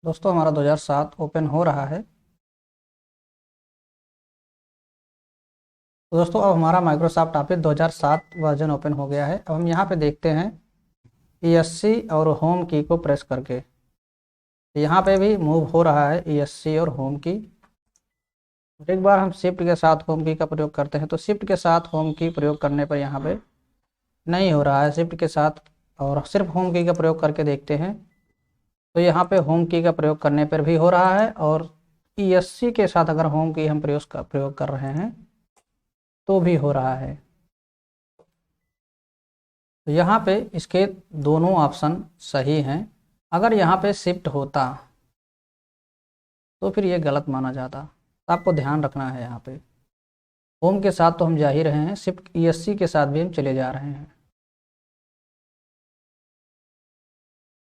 दोस्तों हमारा 2007 ओपन हो रहा है। तो दोस्तों अब हमारा माइक्रोसॉफ्ट ऑफिस 2007 वर्जन ओपन हो गया है। अब हम यहाँ पे देखते हैं ESC और होम की को प्रेस करके, यहाँ पे भी मूव हो रहा है ESC और होम की। एक बार हम शिफ्ट के साथ होम की का प्रयोग करते हैं तो शिफ्ट के साथ होम की प्रयोग करने पर यहाँ पे नहीं हो रहा है। शिफ्ट के साथ और सिर्फ होम की का प्रयोग करके देखते हैं तो यहाँ पे होम की का प्रयोग करने पर भी हो रहा है, और ESC के साथ अगर होम की हम प्रयोग कर रहे हैं तो भी हो रहा है। तो यहाँ पे इसके दोनों ऑप्शन सही हैं। अगर यहाँ पे शिफ्ट होता तो फिर ये गलत माना जाता, तो आपको ध्यान रखना है। यहाँ पे होम के साथ तो हम जा ही रहे हैं, शिफ्ट ESC के साथ भी हम चले जा रहे हैं।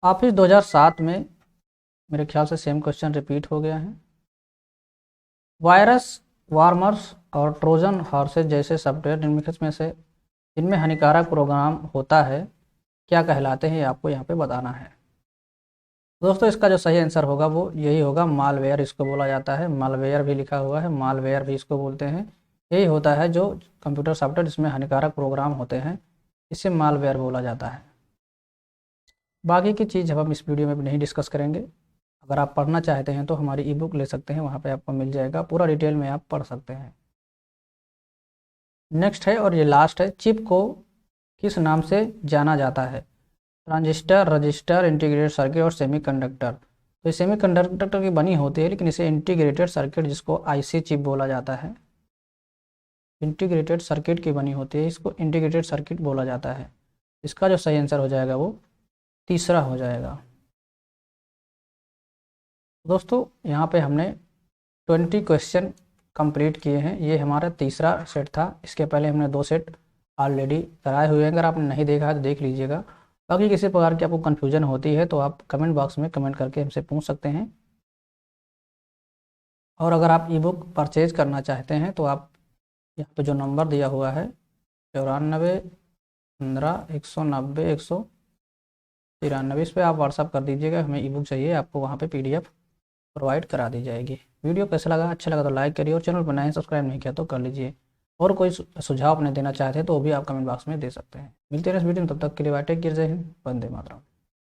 ऑफिस 2007 में मेरे ख्याल से सेम क्वेश्चन रिपीट हो गया है। वायरस, वार्मर्स और ट्रोजन हॉर्सेज जैसे सॉफ्टवेयर निम्नलिखित में से जिनमें हानिकारक प्रोग्राम होता है क्या कहलाते हैं, ये आपको यहाँ पे बताना है। दोस्तों इसका जो सही आंसर होगा वो यही होगा, मालवेयर इसको बोला जाता है। मालवेयर भी लिखा हुआ है, मालवेयर भी इसको बोलते हैं। यही होता है जो कंप्यूटर सॉफ्टवेयर जिसमें हानिकारक प्रोग्राम होते हैं, इसे मालवेयर बोला जाता है। बाकी की चीज़ हम इस वीडियो में भी नहीं डिस्कस करेंगे। अगर आप पढ़ना चाहते हैं तो हमारी ई बुक ले सकते हैं, वहाँ पे आपको मिल जाएगा, पूरा डिटेल में आप पढ़ सकते हैं। नेक्स्ट है और ये लास्ट है, चिप को किस नाम से जाना जाता है। ट्रांजिस्टर, रजिस्टर, इंटीग्रेटेड सर्किट और सेमीकंडक्टर। तो ये सेमीकंडक्टर की बनी होती है, लेकिन इसे इंटीग्रेटेड सर्किट जिसको IC चिप बोला जाता है, इंटीग्रेटेड सर्किट की बनी होती है, इसको इंटीग्रेटेड सर्किट बोला जाता है। इसका जो सही आंसर हो जाएगा वो तीसरा हो जाएगा। दोस्तों यहाँ पे हमने 20 क्वेश्चन कंप्लीट किए हैं। ये हमारा तीसरा सेट था। इसके पहले हमने 2 सेट ऑलरेडी कराए हुए हैं। अगर आपने नहीं देखा है तो देख लीजिएगा। बाकी किसी प्रकार की आपको कन्फ्यूजन होती है तो आप कमेंट बॉक्स में कमेंट करके हमसे पूछ सकते हैं। और अगर आप ई बुक परचेज करना चाहते हैं तो आप यहाँ पे जो नंबर दिया हुआ है 9415190193, इस पर आप व्हाट्सअप कर दीजिएगा। हमें ई बुक चाहिए, आपको वहाँ पे PDF प्रोवाइड करा दी जाएगी। वीडियो कैसा लगा, अच्छा लगा तो लाइक करिए, और चैनल पर नए सब्सक्राइब नहीं किया तो कर लीजिए। और कोई सुझाव अपने देना चाहते हैं तो वो भी आप कमेंट बॉक्स में दे सकते हैं। मिलते हैं इस वीडियो में, तब तक के लिए बाय, टेक केयर, जय हिंद, वंदे मातरम।